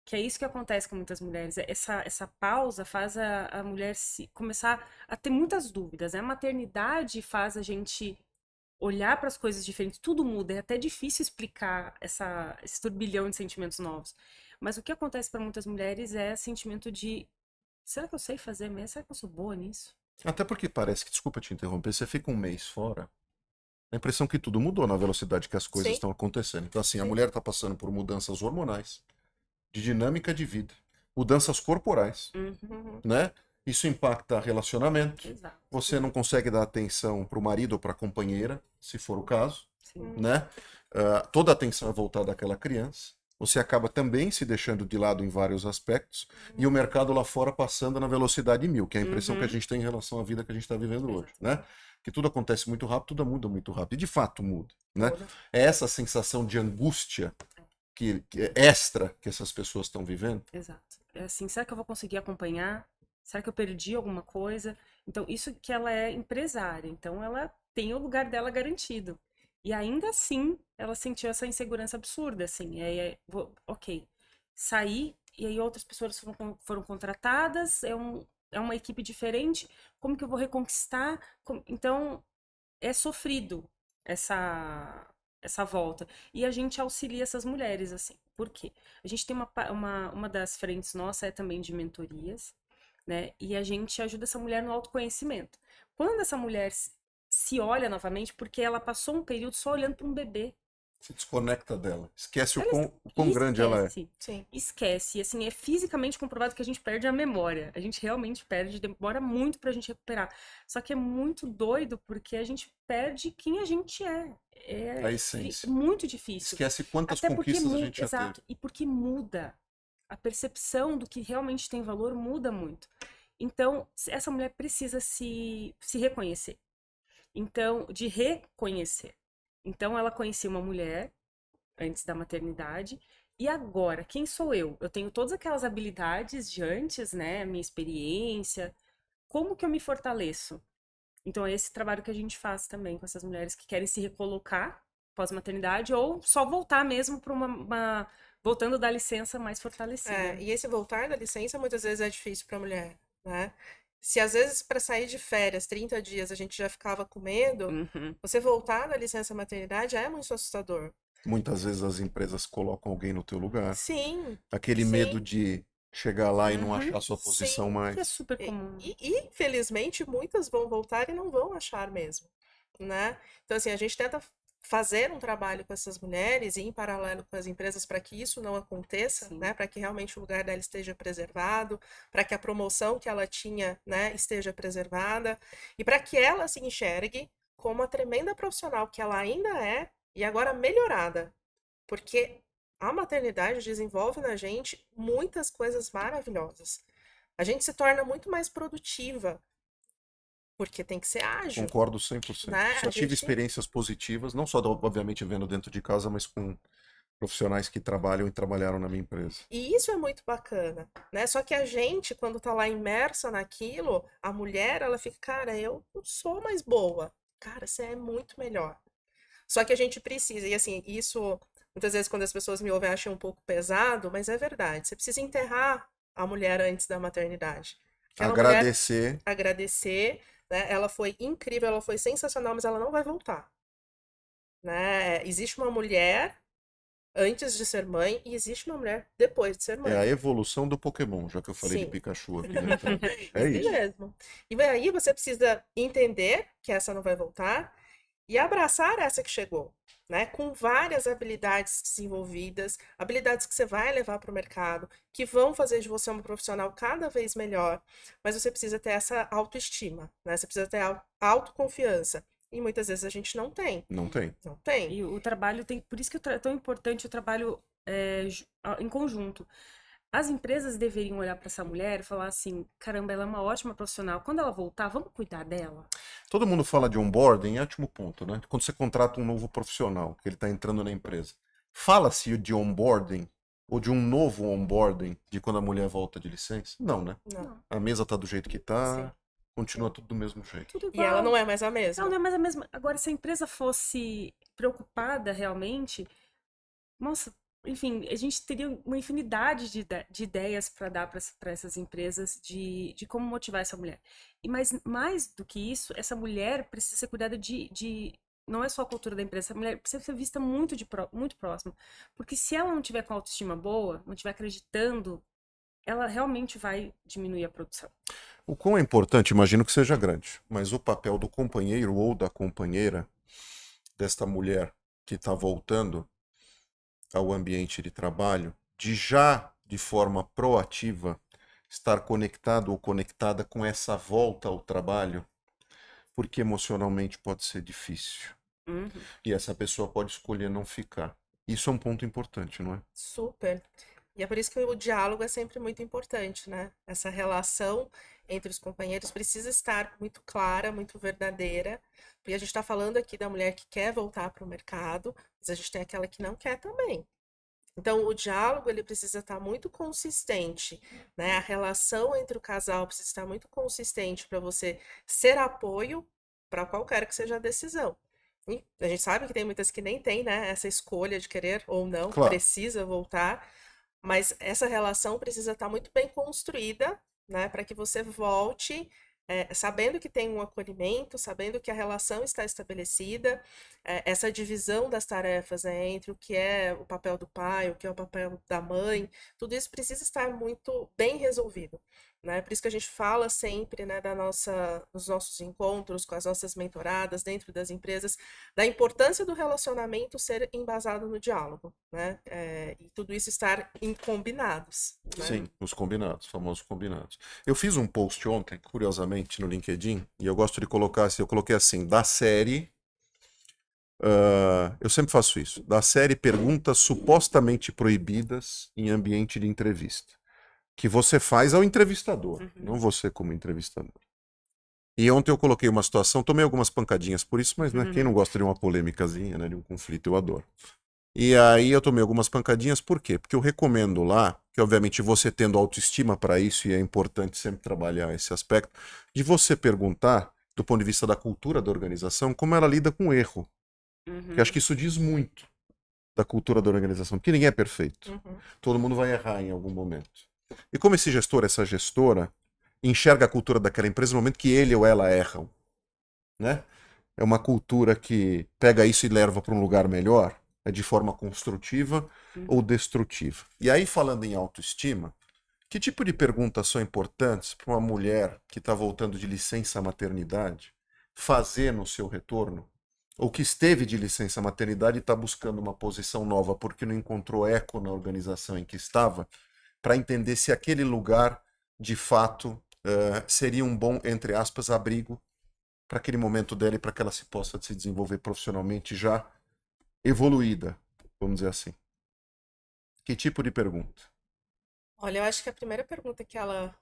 Que é isso que acontece com muitas mulheres. Essa pausa faz a mulher começar a ter muitas dúvidas, né? A maternidade faz a gente olhar para as coisas diferentes, tudo muda, é até difícil explicar esse turbilhão de sentimentos novos. Mas o que acontece para muitas mulheres é sentimento de: será que eu sei fazer mesmo? Será que eu sou boa nisso? Até porque parece que, desculpa te interromper, você fica um mês fora, a impressão que tudo mudou na velocidade que as coisas Sim. estão acontecendo. Então, assim, a Sim. mulher está passando por mudanças hormonais, de dinâmica de vida, mudanças corporais, Uhum, Uhum. né? Isso impacta relacionamento. exato. Você não consegue dar atenção para o marido ou para a companheira, se for o caso, Sim. né? Toda a atenção é voltada àquela criança. Você acaba também se deixando de lado em vários aspectos e o mercado lá fora passando na velocidade 1000, que é a impressão que a Uhum. gente tem em relação à vida que a gente está vivendo hoje, né? Exatamente. Que tudo acontece muito rápido, tudo muda muito rápido. E de fato muda, né? Muda. É essa sensação de angústia que é extra que essas pessoas estão vivendo. Exato. É assim, será que eu vou conseguir acompanhar? Será que eu perdi alguma coisa? Então, isso que ela é empresária, então ela tem o lugar dela garantido. E ainda assim, ela sentiu essa insegurança absurda, assim. E aí, ok, saí, e aí outras pessoas foram contratadas, é uma equipe diferente, como que eu vou reconquistar? Então, é sofrido essa essa volta. E a gente auxilia essas mulheres, assim. Por quê? A gente tem uma das frentes nossa é também de mentorias, né? E a gente ajuda essa mulher no autoconhecimento. Quando essa mulher se olha novamente, porque ela passou um período só olhando para um bebê. Se desconecta dela. Esquece Ela o quão grande ela é. esquece. Sim. Esquece. E assim, é fisicamente comprovado que a gente perde a memória. A gente realmente perde, demora muito pra gente recuperar. Só que é muito doido porque a gente perde quem a gente é. A É essência. muito difícil. Esquece quantas Até porque conquistas a muda, gente já teve. exato, e porque muda. A percepção do que realmente tem valor muda muito. Então, essa mulher precisa se reconhecer. Então, de reconhecer. Então, ela conhecia uma mulher antes da maternidade. E agora, quem sou eu? Eu tenho todas aquelas habilidades de antes, né? A minha experiência. Como que eu me fortaleço? Então, é esse trabalho que a gente faz também com essas mulheres que querem se recolocar pós-maternidade ou só voltar mesmo para voltando da licença mais fortalecida. E esse voltar da licença muitas vezes é difícil para a mulher, né? Se às vezes para sair de férias, 30 dias, a gente já ficava com medo, Uhum. você voltar da licença maternidade é muito assustador. Muitas vezes as empresas colocam alguém no teu lugar. Sim, Aquele medo sim, de chegar lá e não Uhum. achar a sua posição sim. Que é mais. super E, comum. infelizmente, muitas vão voltar e não vão achar mesmo, né? Então, assim, a gente tenta fazer um trabalho com essas mulheres e em paralelo com as empresas para que isso não aconteça, Sim. né? Para que realmente o lugar dela esteja preservado, para que a promoção que ela tinha, né, esteja preservada e para que ela se enxergue como a tremenda profissional que ela ainda é e agora melhorada, porque a maternidade desenvolve na gente muitas coisas maravilhosas. A gente se torna muito mais produtiva, porque tem que ser ágil, Concordo 100%. né? Só tive experiências positivas, não só, obviamente, vendo dentro de casa, mas com profissionais que trabalham e trabalharam na minha empresa. E isso é muito bacana, né? Só que a gente, quando tá lá imersa naquilo, a mulher, ela fica, cara, eu não sou mais boa. Cara, você é muito melhor. Só que a gente precisa, e assim, isso, muitas vezes quando as pessoas me ouvem, acham um pouco pesado, mas é verdade. Você precisa enterrar a mulher antes da maternidade. Aquela mulher Agradecer. agradecer, né? Ela foi incrível, ela foi sensacional, mas ela não vai voltar, né? Existe uma mulher antes de ser mãe e existe uma mulher depois de ser É a mãe. evolução do Pokémon, já que eu falei de Sim. Pikachu aqui, né? Então, é Isso isso. mesmo. E aí você precisa entender que essa não vai voltar e abraçar essa que chegou, né? Com várias habilidades desenvolvidas, habilidades que você vai levar para o mercado, que vão fazer de você uma profissional cada vez melhor, mas você precisa ter essa autoestima, né? Você precisa ter autoconfiança. E muitas vezes a gente não tem. Não tem. Não tem. E o trabalho tem. Por isso que é tão importante o trabalho em conjunto. As empresas deveriam olhar para essa mulher e falar assim: caramba, ela é uma ótima profissional. Quando ela voltar, vamos cuidar dela. Todo mundo fala de onboarding, é ótimo ponto, né? Quando você contrata um novo profissional, que ele está entrando na empresa, fala-se de onboarding ou de um novo onboarding de quando a mulher volta de licença? Não, né? Não. Não, A mesa tá do jeito que Sim. tá, continua tudo do mesmo jeito. tudo E ela não igual. é mais a Ela mesma. não é mais a mesma. Agora, se a empresa fosse preocupada realmente, nossa, enfim, a gente teria uma infinidade de ideias para dar para essas empresas de como motivar essa mulher. E mais do que isso, essa mulher precisa ser cuidada não é só a cultura da empresa, essa mulher precisa ser vista muito próximo. Porque se ela não tiver com autoestima boa, não estiver acreditando, ela realmente vai diminuir a produção. O quão é importante, imagino que seja grande, mas o papel do companheiro ou da companheira desta mulher que está voltando ao ambiente de trabalho, de já de forma proativa estar conectado ou conectada com essa volta ao trabalho, porque emocionalmente pode ser difícil. Uhum. E essa pessoa pode escolher não ficar. Isso é um ponto importante, não é? Super. E é por isso que o diálogo é sempre muito importante, né? Essa relação entre os companheiros precisa estar muito clara, muito verdadeira, porque a gente está falando aqui da mulher que quer voltar para o mercado, mas a gente tem aquela que não quer também. Então, o diálogo ele precisa estar muito consistente, né? A relação entre o casal precisa estar muito consistente para você ser apoio para qualquer que seja a decisão. E a gente sabe que tem muitas que nem têm, né, essa escolha de querer ou não, Claro. precisa voltar, mas essa relação precisa estar muito bem construída, né, para que você volte, sabendo que tem um acolhimento, sabendo que a relação está estabelecida, essa divisão das tarefas, né, entre o que é o papel do pai, o que é o papel da mãe, tudo isso precisa estar muito bem resolvido. Né? Por isso que a gente fala sempre, né, dos nossos encontros com as nossas mentoradas dentro das empresas, da importância do relacionamento ser embasado no diálogo, né? E tudo isso estar em combinados, né? Sim, os combinados, famosos combinados. Eu fiz um post ontem, curiosamente, no LinkedIn, e eu gosto de colocar, eu coloquei assim, da série, eu sempre faço isso, da série Perguntas Supostamente Proibidas em Ambiente de Entrevista, que você faz ao entrevistador, não você como entrevistador. E ontem eu coloquei uma situação, tomei algumas pancadinhas por isso, mas né, quem não gosta de uma polêmicazinha, né, de um conflito, eu adoro. E aí eu tomei algumas pancadinhas, por quê? Porque eu recomendo lá, que obviamente você tendo autoestima para isso, e é importante sempre trabalhar esse aspecto, de você perguntar, do ponto de vista da cultura da organização, como ela lida com o erro. Porque eu acho que isso diz muito da cultura da organização, porque ninguém é perfeito. Todo mundo vai errar em algum momento. E como esse gestor, essa gestora, enxerga a cultura daquela empresa no momento que ele ou ela erram, né? É uma cultura que pega isso e leva para um lugar melhor, é de forma construtiva ou destrutiva. E aí, falando em autoestima, que tipo de perguntas são importantes para uma mulher que está voltando de licença maternidade fazer no seu retorno? Ou que esteve de licença maternidade e está buscando uma posição nova porque não encontrou eco na organização em que estava, para entender se aquele lugar, de fato, seria um bom, entre aspas, abrigo para aquele momento dela e para que ela se possa se desenvolver profissionalmente já evoluída, vamos dizer assim. Que tipo de pergunta? Olha, eu acho que a primeira pergunta que ela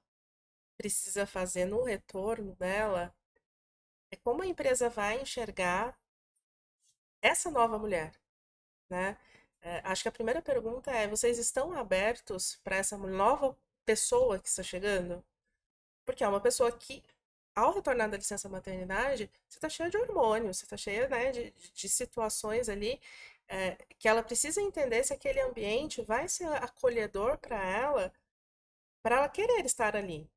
precisa fazer no retorno dela é como a empresa vai enxergar essa nova mulher, né? Acho que a primeira pergunta é: vocês estão abertos para essa nova pessoa que está chegando? Porque é uma pessoa que, ao retornar da licença maternidade, você está cheia de hormônios, você está cheia, né, de situações ali que ela precisa entender se aquele ambiente vai ser acolhedor para ela querer estar ali,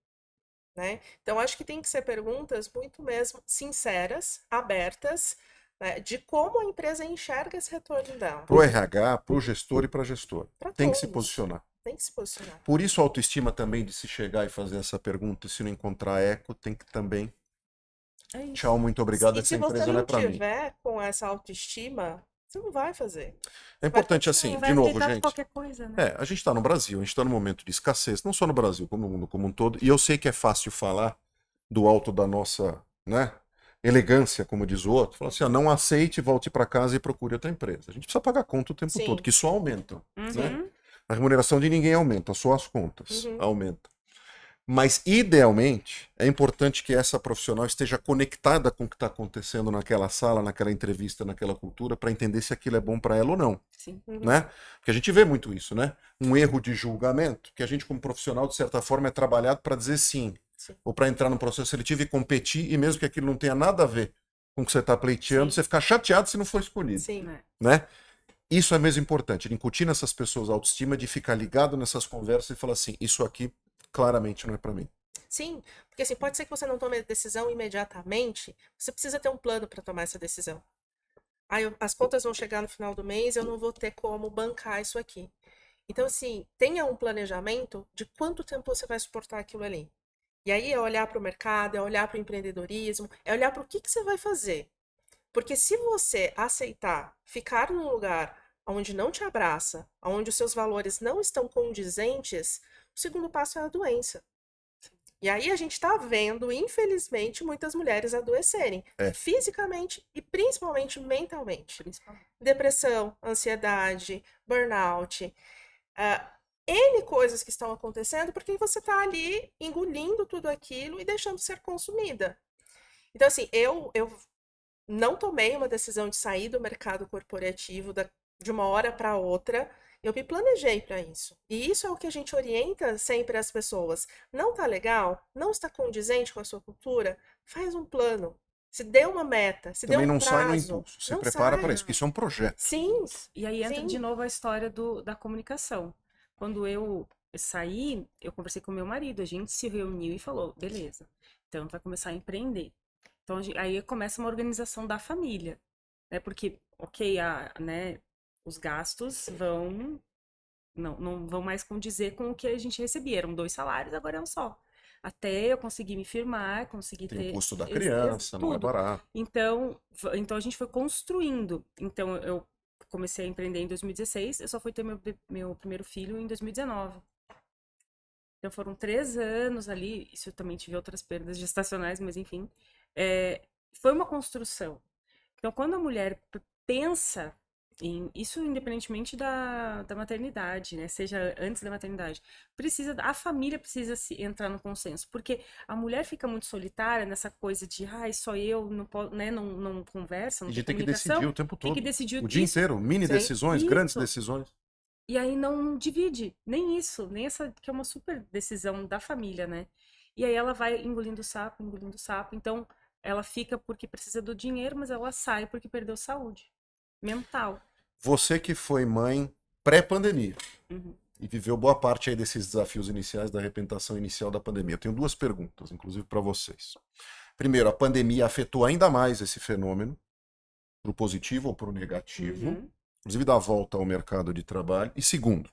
né? Então, acho que tem que ser perguntas muito mesmo sinceras, abertas, né, de como a empresa enxerga esse retorno dela. Pro RH, pro gestor e pra gestora. Para Tem que se todos. posicionar. Tem que se posicionar. Por isso a autoestima também de se chegar e fazer essa pergunta, e se não encontrar eco, tem que também. É isso. Tchau, muito obrigado, E essa se você empresa não é não pra mim. tiver com essa autoestima, você não vai fazer. É importante continuar. assim, Vai de novo, aceitar gente. qualquer coisa, né? A gente está no Brasil, a gente está num momento de escassez, não só no Brasil, como no mundo como um todo. E eu sei que é fácil falar do alto da nossa, né, elegância, como diz o outro. Falar assim, ó, não aceite, volte para casa e procure outra empresa. A gente precisa pagar conta o tempo Sim. todo, que só aumentam, né? Uhum. A remuneração de ninguém aumenta, só as contas Uhum. aumentam. Mas, idealmente, é importante que essa profissional esteja conectada com o que está acontecendo naquela sala, naquela entrevista, naquela cultura, para entender se aquilo é bom para ela ou não. Sim. Né? Porque a gente vê muito isso, né? Um erro de julgamento, que a gente, como profissional, de certa forma, é trabalhado para dizer sim. Sim. Ou para entrar num processo seletivo e competir, e mesmo que aquilo não tenha nada a ver com o que você está pleiteando, Sim. você ficar chateado se não for escolhido. Sim. Né? Né? Isso é mesmo importante, incutir nessas pessoas a autoestima, de ficar ligado nessas conversas e falar assim, isso aqui claramente não é para mim. Sim, porque assim, pode ser que você não tome a decisão imediatamente, você precisa ter um plano para tomar essa decisão. Aí as contas vão chegar no final do mês, eu não vou ter como bancar isso aqui. Então, assim, tenha um planejamento de quanto tempo você vai suportar aquilo ali. E aí é olhar para o mercado, é olhar para o empreendedorismo, é olhar para o que você vai fazer. Porque se você aceitar ficar num lugar onde não te abraça, onde os seus valores não estão condizentes, o segundo passo é a doença. E aí a gente está vendo, infelizmente, muitas mulheres adoecerem, fisicamente e principalmente mentalmente. Principalmente. Depressão, ansiedade, burnout, N coisas que estão acontecendo porque você está ali engolindo tudo aquilo e deixando ser consumida. Então, assim, eu não tomei uma decisão de sair do mercado corporativo de uma hora para outra. Eu me planejei para isso. E isso é o que a gente orienta sempre às pessoas. Não tá legal? Não está condizente com a sua cultura? Faz um plano. Se dê uma meta, se dê Também um não sai no prazo. impulso, você Não prepara sai. para isso, porque isso é um projeto. Sim, E aí entra sim. de novo a história da comunicação. Quando eu saí, eu conversei com meu marido, a gente se reuniu e falou, beleza, então vai começar a empreender. Então aí começa uma organização da família, né? Porque, ok, né, os gastos não vão mais condizer com o que a gente recebia. Eram 2 salários, agora é um só. Até eu conseguir me firmar, conseguir Tem o ter custo da criança, não é tudo. barato. Então a gente foi construindo. Então eu comecei a empreender em 2016, eu só fui ter meu primeiro filho em 2019. Então foram 3 anos ali, isso eu também tive outras perdas gestacionais, mas enfim. Foi uma construção. Então quando a mulher pensa isso independentemente da maternidade, né? Seja antes da maternidade. A família precisa entrar no consenso. Porque a mulher fica muito solitária nessa coisa de, só eu, não, né? Não conversa, não E tem de ter que comunicação. decidir o tempo Tem que todo. decidir O dia isso. inteiro, mini Sim. decisões, grandes Isso. decisões. E aí não divide, nem isso, nem essa que é uma super decisão da família, né? E aí ela vai engolindo o sapo, engolindo o sapo. Então ela fica porque precisa do dinheiro, mas ela sai porque perdeu saúde mental. Você que foi mãe pré-pandemia Uhum. e viveu boa parte aí desses desafios iniciais da arrebentação inicial da pandemia. Eu tenho 2 perguntas, inclusive para vocês. Primeiro, a pandemia afetou ainda mais esse fenômeno, pro positivo ou pro negativo, Uhum. inclusive da volta ao mercado de trabalho. E segundo,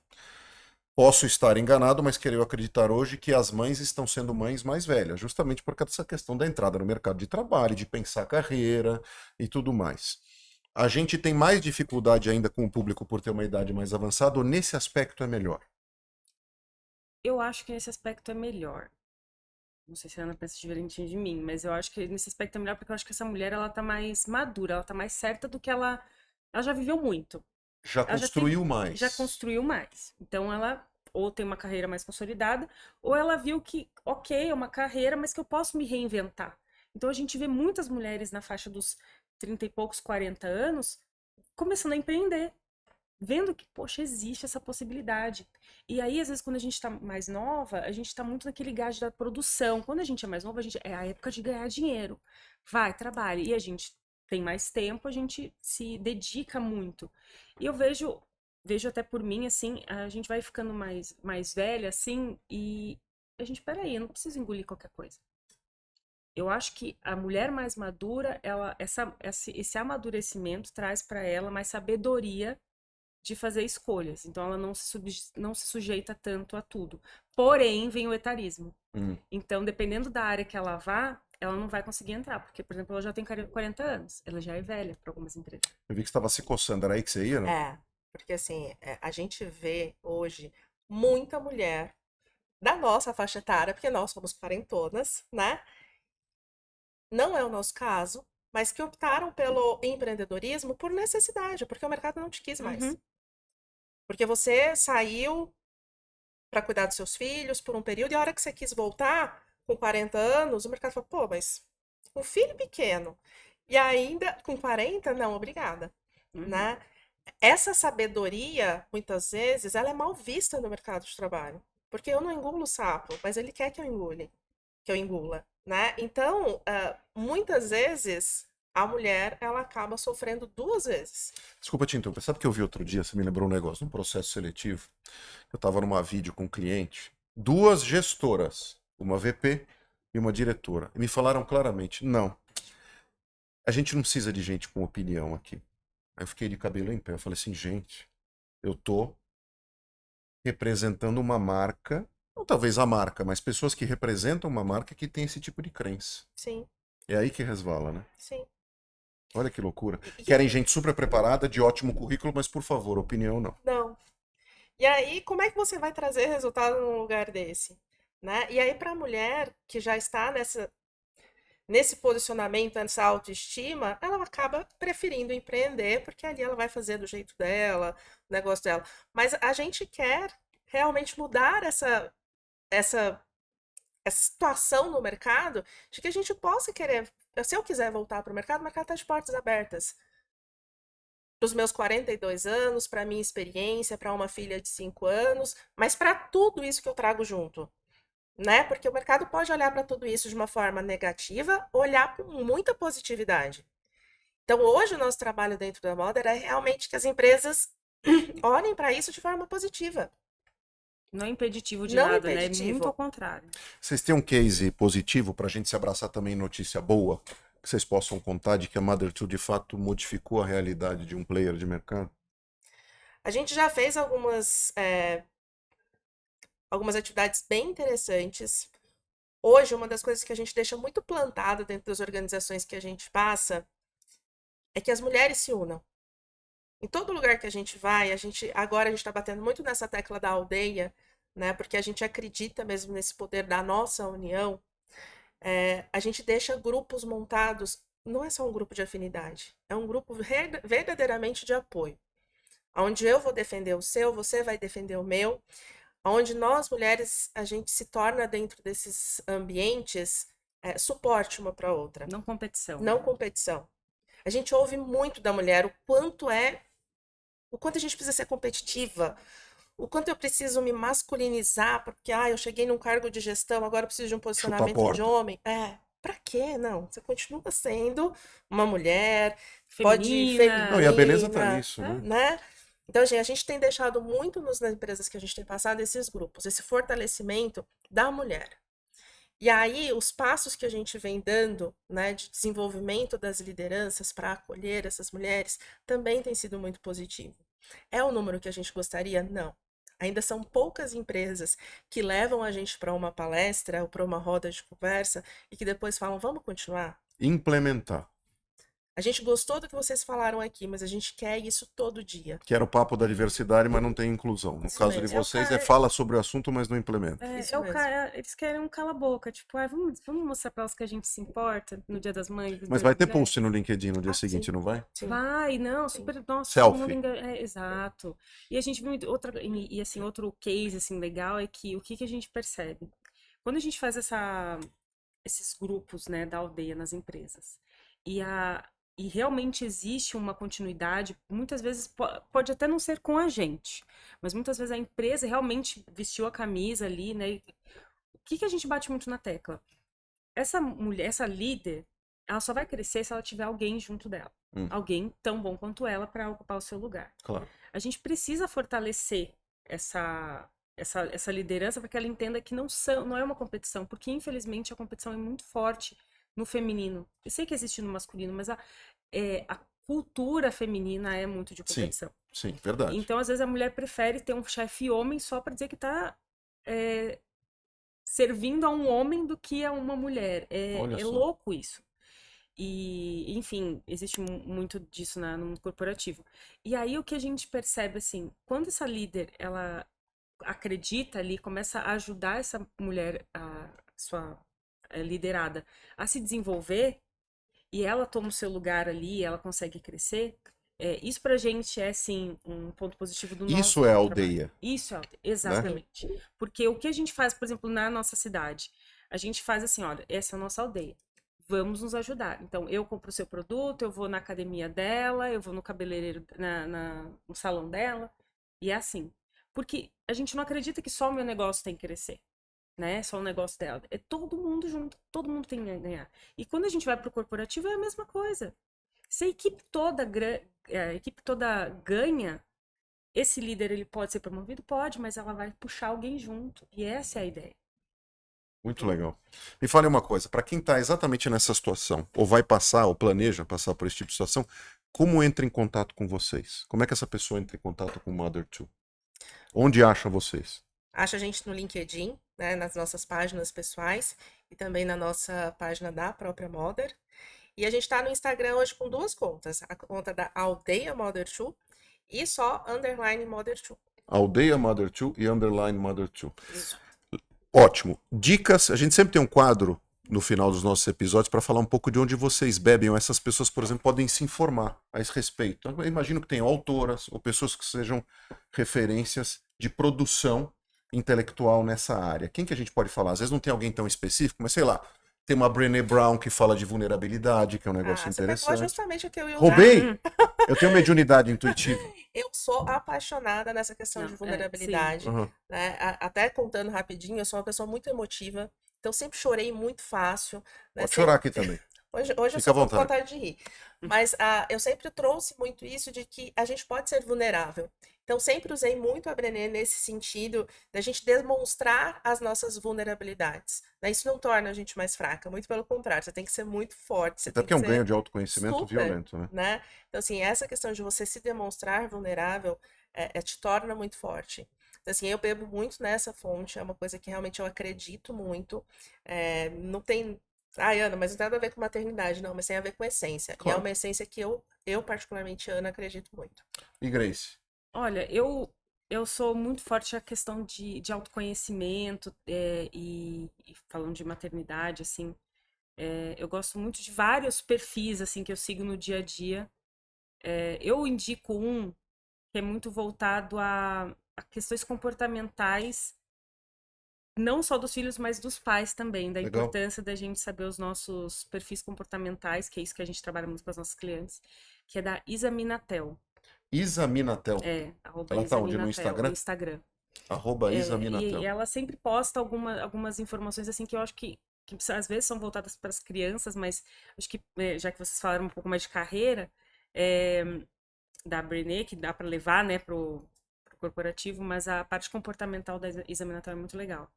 posso estar enganado, mas quero acreditar hoje que as mães estão sendo mães mais velhas, justamente por causa dessa questão da entrada no mercado de trabalho, de pensar carreira e tudo mais. A gente tem mais dificuldade ainda com o público por ter uma idade mais avançada, ou nesse aspecto é melhor? Eu acho que nesse aspecto é melhor. Não sei se a Ana pensa diferente de mim, mas eu acho que nesse aspecto é melhor porque eu acho que essa mulher, ela tá mais madura, ela tá mais certa do que ela já viveu muito. Já Ela construiu mais. já construiu mais. Então ela ou tem uma carreira mais consolidada, ou ela viu que, ok, é uma carreira, mas que eu posso me reinventar. Então a gente vê muitas mulheres na faixa dos 30 e poucos, 40 anos, começando a empreender, vendo que, poxa, existe essa possibilidade. E aí, às vezes, quando a gente tá mais nova, a gente tá muito naquele gás da produção. Quando a gente é mais nova, é a época de ganhar dinheiro. Vai, trabalha. E a gente tem mais tempo, a gente se dedica muito. E eu vejo até por mim, assim, a gente vai ficando mais velha, assim, e a gente, peraí, eu não preciso engolir qualquer coisa. Eu acho que a mulher mais madura, esse amadurecimento traz para ela mais sabedoria de fazer escolhas. Então ela não se sujeita tanto a tudo. Porém, vem o etarismo. Então, dependendo da área que ela vá, ela não vai conseguir entrar. Porque, por exemplo, ela já tem 40 anos. Ela já é velha para algumas empresas. Eu vi que você estava se coçando, era aí que você ia, não? Porque assim, a gente vê hoje muita mulher da nossa faixa etária, porque nós somos quarentonas, né? Não é o nosso caso, mas que optaram pelo empreendedorismo por necessidade, porque o mercado não te quis mais. Uhum. Porque você saiu para cuidar dos seus filhos por um período, e a hora que você quis voltar, com 40 anos, o mercado falou, pô, mas um filho pequeno, e ainda com 40, não, obrigada, né? Essa sabedoria, muitas vezes, ela é mal vista no mercado de trabalho. Porque eu não engulo sapo, mas ele quer que eu engula, né? Então, muitas vezes, a mulher, ela acaba sofrendo duas vezes. Desculpa te interromper. Sabe que eu vi outro dia, você me lembrou um negócio, num processo seletivo. Eu estava numa vídeo com um cliente, duas gestoras, uma VP e uma diretora. E me falaram claramente, não, a gente não precisa de gente com opinião aqui. Aí eu fiquei de cabelo em pé. Eu falei assim, gente, eu tô representando uma marca, ou talvez a marca, mas pessoas que representam uma marca que tem esse tipo de crença. Sim, É aí que resvala, né? sim. Olha que loucura. E- Querem gente super preparada, de ótimo currículo, mas por favor, opinião não. Não. E aí, como é que você vai trazer resultado num lugar desse? Né? E aí, para a mulher que já está nesse posicionamento, nessa autoestima, ela acaba preferindo empreender, porque ali ela vai fazer do jeito dela, o negócio dela. Mas a gente quer realmente mudar essa, essa situação no mercado de que a gente possa querer. Se eu quiser voltar para o mercado está de portas abertas. Para os meus 42 anos, para a minha experiência, para uma filha de 5 anos, mas para tudo isso que eu trago junto. Né? Porque o mercado pode olhar para tudo isso de uma forma negativa, olhar com muita positividade. Então, hoje, o nosso trabalho dentro da moda é realmente que as empresas olhem para isso de forma positiva. Não é impeditivo de Não nada, né? É muito impeditivo. ao contrário. Vocês têm um case positivo para a gente se abraçar também em notícia boa? Que vocês possam contar de que a Mother Two de fato modificou a realidade de um player de mercado? A gente já fez algumas atividades bem interessantes. Hoje, uma das coisas que a gente deixa muito plantada dentro das organizações que a gente passa é que as mulheres se unam. Em todo lugar que a gente vai, agora a gente está batendo muito nessa tecla da aldeia, né? Porque a gente acredita mesmo nesse poder da nossa união. A gente deixa grupos montados, não é só um grupo de afinidade, é um grupo verdadeiramente de apoio. Onde eu vou defender o seu, você vai defender o meu, onde nós mulheres a gente se torna dentro desses ambientes suporte uma para outra. Não competição. Não competição. A gente ouve muito da mulher o quanto a gente precisa ser competitiva, o quanto eu preciso me masculinizar, porque eu cheguei num cargo de gestão, agora eu preciso de um Chuta a posicionamento de porta. homem. Pra quê? Não, você continua sendo uma mulher, Feminina. Não, e a beleza tá feminina, nisso, né? né? Então, gente, a gente tem deixado muito nas empresas que a gente tem passado esses grupos, esse fortalecimento da mulher. E aí, os passos que a gente vem dando, né, de desenvolvimento das lideranças para acolher essas mulheres, também tem sido muito positivo. É o número que a gente gostaria? Não. Ainda são poucas empresas que levam a gente para uma palestra ou para uma roda de conversa e que depois falam, vamos continuar? Implementar. A gente gostou do que vocês falaram aqui, mas a gente quer isso todo dia. Que era o papo da diversidade, mas não tem inclusão. No Isso caso de mesmo. vocês, cara- fala sobre o assunto, mas não implementa. Isso É o mesmo. cara, eles querem um cala-boca, tipo, vamos mostrar pra elas que a gente se importa no Dia das Mães. no Mas Dia vai das ter Mulheres. post no LinkedIn no dia Sim. seguinte, não vai? Sim. Vai, não, super, nossa, Selfie. todo mundo exato. E a gente viu assim, outro case, assim, legal é que o que que a gente percebe? Quando a gente faz esses grupos, né, da aldeia nas empresas, e e realmente existe uma continuidade, muitas vezes pode até não ser com a gente, mas muitas vezes a empresa realmente vestiu a camisa ali, né? E o que que a gente bate muito na tecla? Essa mulher, essa líder, ela só vai crescer se ela tiver alguém junto dela. Alguém tão bom quanto ela para ocupar o seu lugar. Claro. A gente precisa fortalecer essa liderança para que ela entenda que não é uma competição, porque infelizmente a competição é muito forte no feminino. Eu sei que existe no masculino, mas a cultura feminina é muito de Sim, competição. sim, verdade. Então, às vezes, a mulher prefere ter um chefe homem só pra dizer que tá servindo a um homem do que a uma mulher. Olha É só. louco isso. E, enfim, existe muito disso no mundo corporativo. E aí o que a gente percebe, assim, quando essa líder, ela acredita ali, começa a ajudar essa mulher, a sua liderada, a se desenvolver, e ela toma o seu lugar ali, ela consegue crescer, isso pra gente é, sim, um ponto positivo do Isso nosso é trabalho. aldeia, Isso é aldeia, né? exatamente. Porque o que a gente faz, por exemplo, na nossa cidade, a gente faz assim, olha, essa é a nossa aldeia. Vamos nos ajudar. Então, eu compro o seu produto, eu vou na academia dela, eu vou no cabeleireiro, no salão dela, e é assim. Porque a gente não acredita que só o meu negócio tem que crescer, né? Só o negócio dela. É todo mundo junto, todo mundo tem que ganhar. E quando a gente vai pro corporativo é a mesma coisa. Se a equipe toda ganha, esse líder ele pode ser promovido? Pode, mas ela vai puxar alguém junto. E essa é a ideia. Muito legal. Me fale uma coisa, para quem está exatamente nessa situação, ou vai passar, ou planeja passar por esse tipo de situação, como entra em contato com vocês? Como é que essa pessoa entra em contato com o Mother2? Onde acha vocês? Acha a gente no LinkedIn, né, nas nossas páginas pessoais e também na nossa página da própria Mother. E a gente está no Instagram hoje com 2 contas, a conta da Aldeia Mother2 e só underline Mother2. Aldeia Mother2 e underline Mother2. Isso. Ótimo. Dicas, a gente sempre tem um quadro no final dos nossos episódios para falar um pouco de onde vocês bebem, ou essas pessoas, por exemplo, podem se informar a esse respeito. Eu imagino que tenham autoras ou pessoas que sejam referências de produção intelectual nessa área. Quem que a gente pode falar? Às vezes não tem alguém tão específico, mas sei lá, tem uma Brené Brown que fala de vulnerabilidade, que é um negócio Você pegou interessante. justamente o que eu ia usar. Roubei! Eu tenho mediunidade intuitiva. Eu sou apaixonada nessa questão de vulnerabilidade, Uhum. né? Até contando rapidinho, eu sou uma pessoa muito emotiva, então sempre chorei muito fácil, né? Pode chorar aqui também. Hoje eu Fica só à tô com vontade. vontade de rir. Mas eu sempre trouxe muito isso de que a gente pode ser vulnerável. Então, sempre usei muito a Brené nesse sentido da gente demonstrar as nossas vulnerabilidades, né? Isso não torna a gente mais fraca, muito pelo contrário, você tem que ser muito forte, você Até tem porque é que um ganho ser de autoconhecimento super, violento, né? né? Então, assim, essa questão de você se demonstrar vulnerável te torna muito forte. Então, assim, eu bebo muito nessa fonte, é uma coisa que realmente eu acredito muito. Não tem. Ai, Ana, mas não tem nada a ver com maternidade, não, mas tem a ver com essência. E é Claro. uma essência que eu particularmente, Ana, acredito muito. E Grace? Olha, eu sou muito forte a questão de autoconhecimento, e falando de maternidade, assim, eu gosto muito de vários perfis, assim, que eu sigo no dia a dia. Eu indico um que é muito voltado a questões comportamentais, não só dos filhos, mas dos pais também, da Legal. importância da gente saber os nossos perfis comportamentais, que é isso que a gente trabalha muito com as nossas clientes, que é da Isa Minatel. Isa Minatel. Arroba Ela tá Isa onde? No Minatel, Instagram? no Instagram. Arroba Isa E Minatel. ela sempre posta algumas informações assim que eu acho que às vezes são voltadas para as crianças, mas acho que já que vocês falaram um pouco mais de carreira, é, da Brené, que dá para levar, né, pro corporativo, mas a parte comportamental da Isa Minatel é muito legal.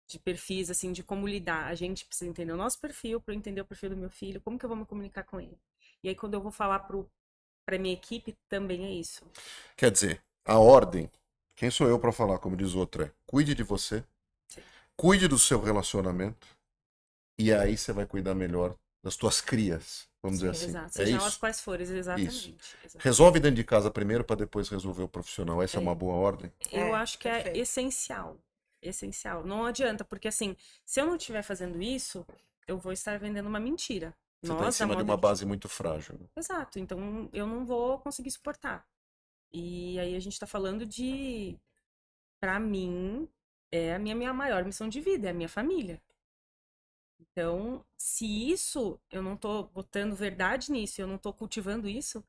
De perfis, assim, de como lidar. A gente precisa entender o nosso perfil para eu entender o perfil do meu filho, como que eu vou me comunicar com ele. E aí, quando eu vou falar para minha equipe, também é isso. Quer dizer, a ordem, quem sou eu para falar, como diz o outro, é cuide de você, Sim. cuide do seu relacionamento, e aí você vai cuidar melhor das tuas crias, vamos dizer assim. Exato. É Sejam elas isso? quais forem, exatamente. Isso. Exatamente. Resolve dentro de casa primeiro para depois resolver o profissional. Essa é uma boa ordem? Eu acho que é Perfeito. essencial. Essencial. Não adianta, porque assim, se eu não estiver fazendo isso, eu vou estar vendendo uma mentira. Você está em Nós, da cima de uma Mother2. base muito frágil. Exato. Então, eu não vou conseguir suportar. E aí a gente tá falando de, pra mim, é a minha maior missão de vida, é a minha família. Então, se isso, eu não tô botando verdade nisso, eu não tô cultivando isso, o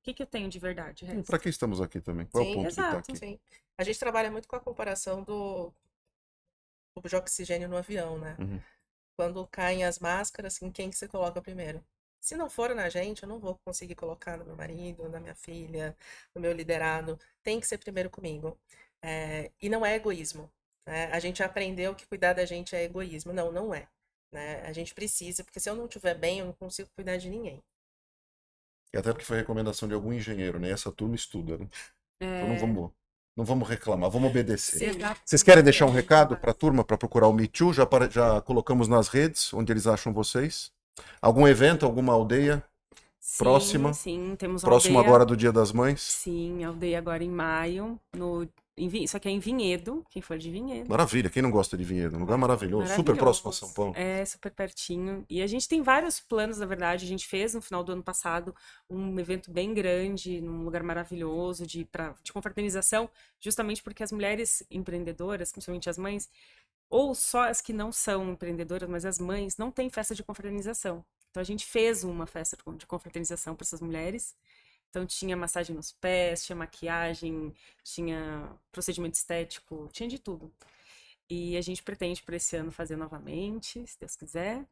que eu tenho de verdade, E Rez? para que estamos aqui também? Qual é o Sim, ponto de estar exato. aqui? Sim. A gente trabalha muito com a comparação do de oxigênio no avião, né? Uhum. Quando caem as máscaras, em quem que você coloca primeiro? Se não for na gente, eu não vou conseguir colocar no meu marido, na minha filha, no meu liderado. Tem que ser primeiro comigo. E não é egoísmo, né? A gente aprendeu que cuidar da gente é egoísmo. Não, não é. né? A gente precisa, porque se eu não estiver bem, eu não consigo cuidar de ninguém. E até porque foi recomendação de algum engenheiro, né? Essa turma estuda, né? Então É, não vamos reclamar, vamos obedecer. Sim. Vocês querem deixar um recado para a turma para procurar o Me Too? Já colocamos nas redes, onde eles acham vocês? Algum evento, alguma aldeia próxima? Sim, temos Próximo aldeia. agora do Dia das Mães? Sim, aldeia agora em maio, isso aqui é em Vinhedo, quem for de Vinhedo. Maravilha, quem não gosta de Vinhedo? Um lugar maravilhoso, super próximo a São Paulo. É, super pertinho. E a gente tem vários planos, na verdade. A gente fez no final do ano passado um evento bem grande, num lugar maravilhoso de confraternização, justamente porque as mulheres empreendedoras, principalmente as mães, ou só as que não são empreendedoras, mas as mães, não têm festa de confraternização. Então a gente fez uma festa de confraternização para essas mulheres. Então tinha massagem nos pés, tinha maquiagem, tinha procedimento estético, tinha de tudo. E a gente pretende para esse ano fazer novamente, se Deus quiser.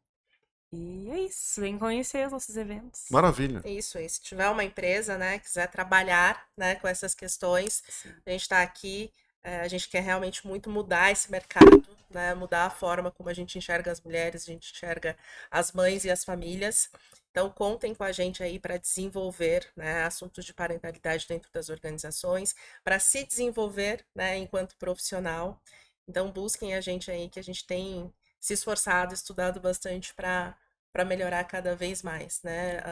E é isso, vem conhecer os nossos eventos. Maravilha. Isso, e se tiver uma empresa, né, quiser trabalhar, né, com essas questões, Sim. a gente está aqui, a gente quer realmente muito mudar esse mercado, né, mudar a forma como a gente enxerga as mulheres, a gente enxerga as mães e as famílias. Então, contem com a gente aí para desenvolver, né, assuntos de parentalidade dentro das organizações, para se desenvolver, né, enquanto profissional. Então, busquem a gente aí, que a gente tem se esforçado, estudado bastante para melhorar cada vez mais, né,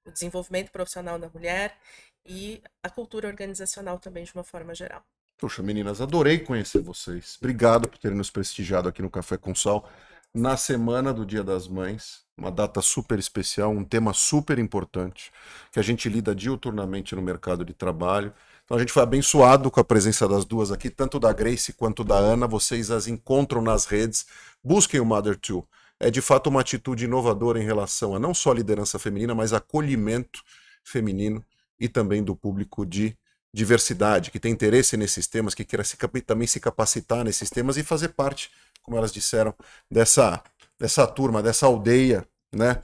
o desenvolvimento profissional da mulher e a cultura organizacional também de uma forma geral. Poxa, meninas, adorei conhecer vocês. Obrigado por terem nos prestigiado aqui no Café com Sal, na semana do Dia das Mães, uma data super especial, um tema super importante, que a gente lida diuturnamente no mercado de trabalho. Então a gente foi abençoado com a presença das duas aqui, tanto da Grace quanto da Ana. Vocês as encontram nas redes. Busquem o Mother2. É de fato uma atitude inovadora em relação a não só liderança feminina, mas acolhimento feminino e também do público de diversidade, que tem interesse nesses temas, que queira também se capacitar nesses temas e fazer parte, como elas disseram, dessa turma, dessa aldeia, né?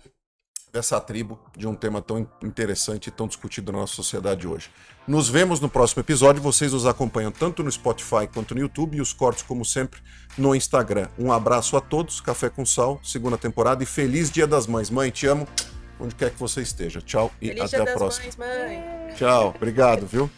Dessa tribo, de um tema tão interessante e tão discutido na nossa sociedade hoje. Nos vemos no próximo episódio. Vocês nos acompanham tanto no Spotify quanto no YouTube e os cortes, como sempre, no Instagram. Um abraço a todos, Café com Sal, segunda temporada, e feliz Dia das Mães. Mãe, te amo, onde quer que você esteja. Tchau e Feliz até Dia a das próxima. Mães, mãe! Tchau, obrigado, viu?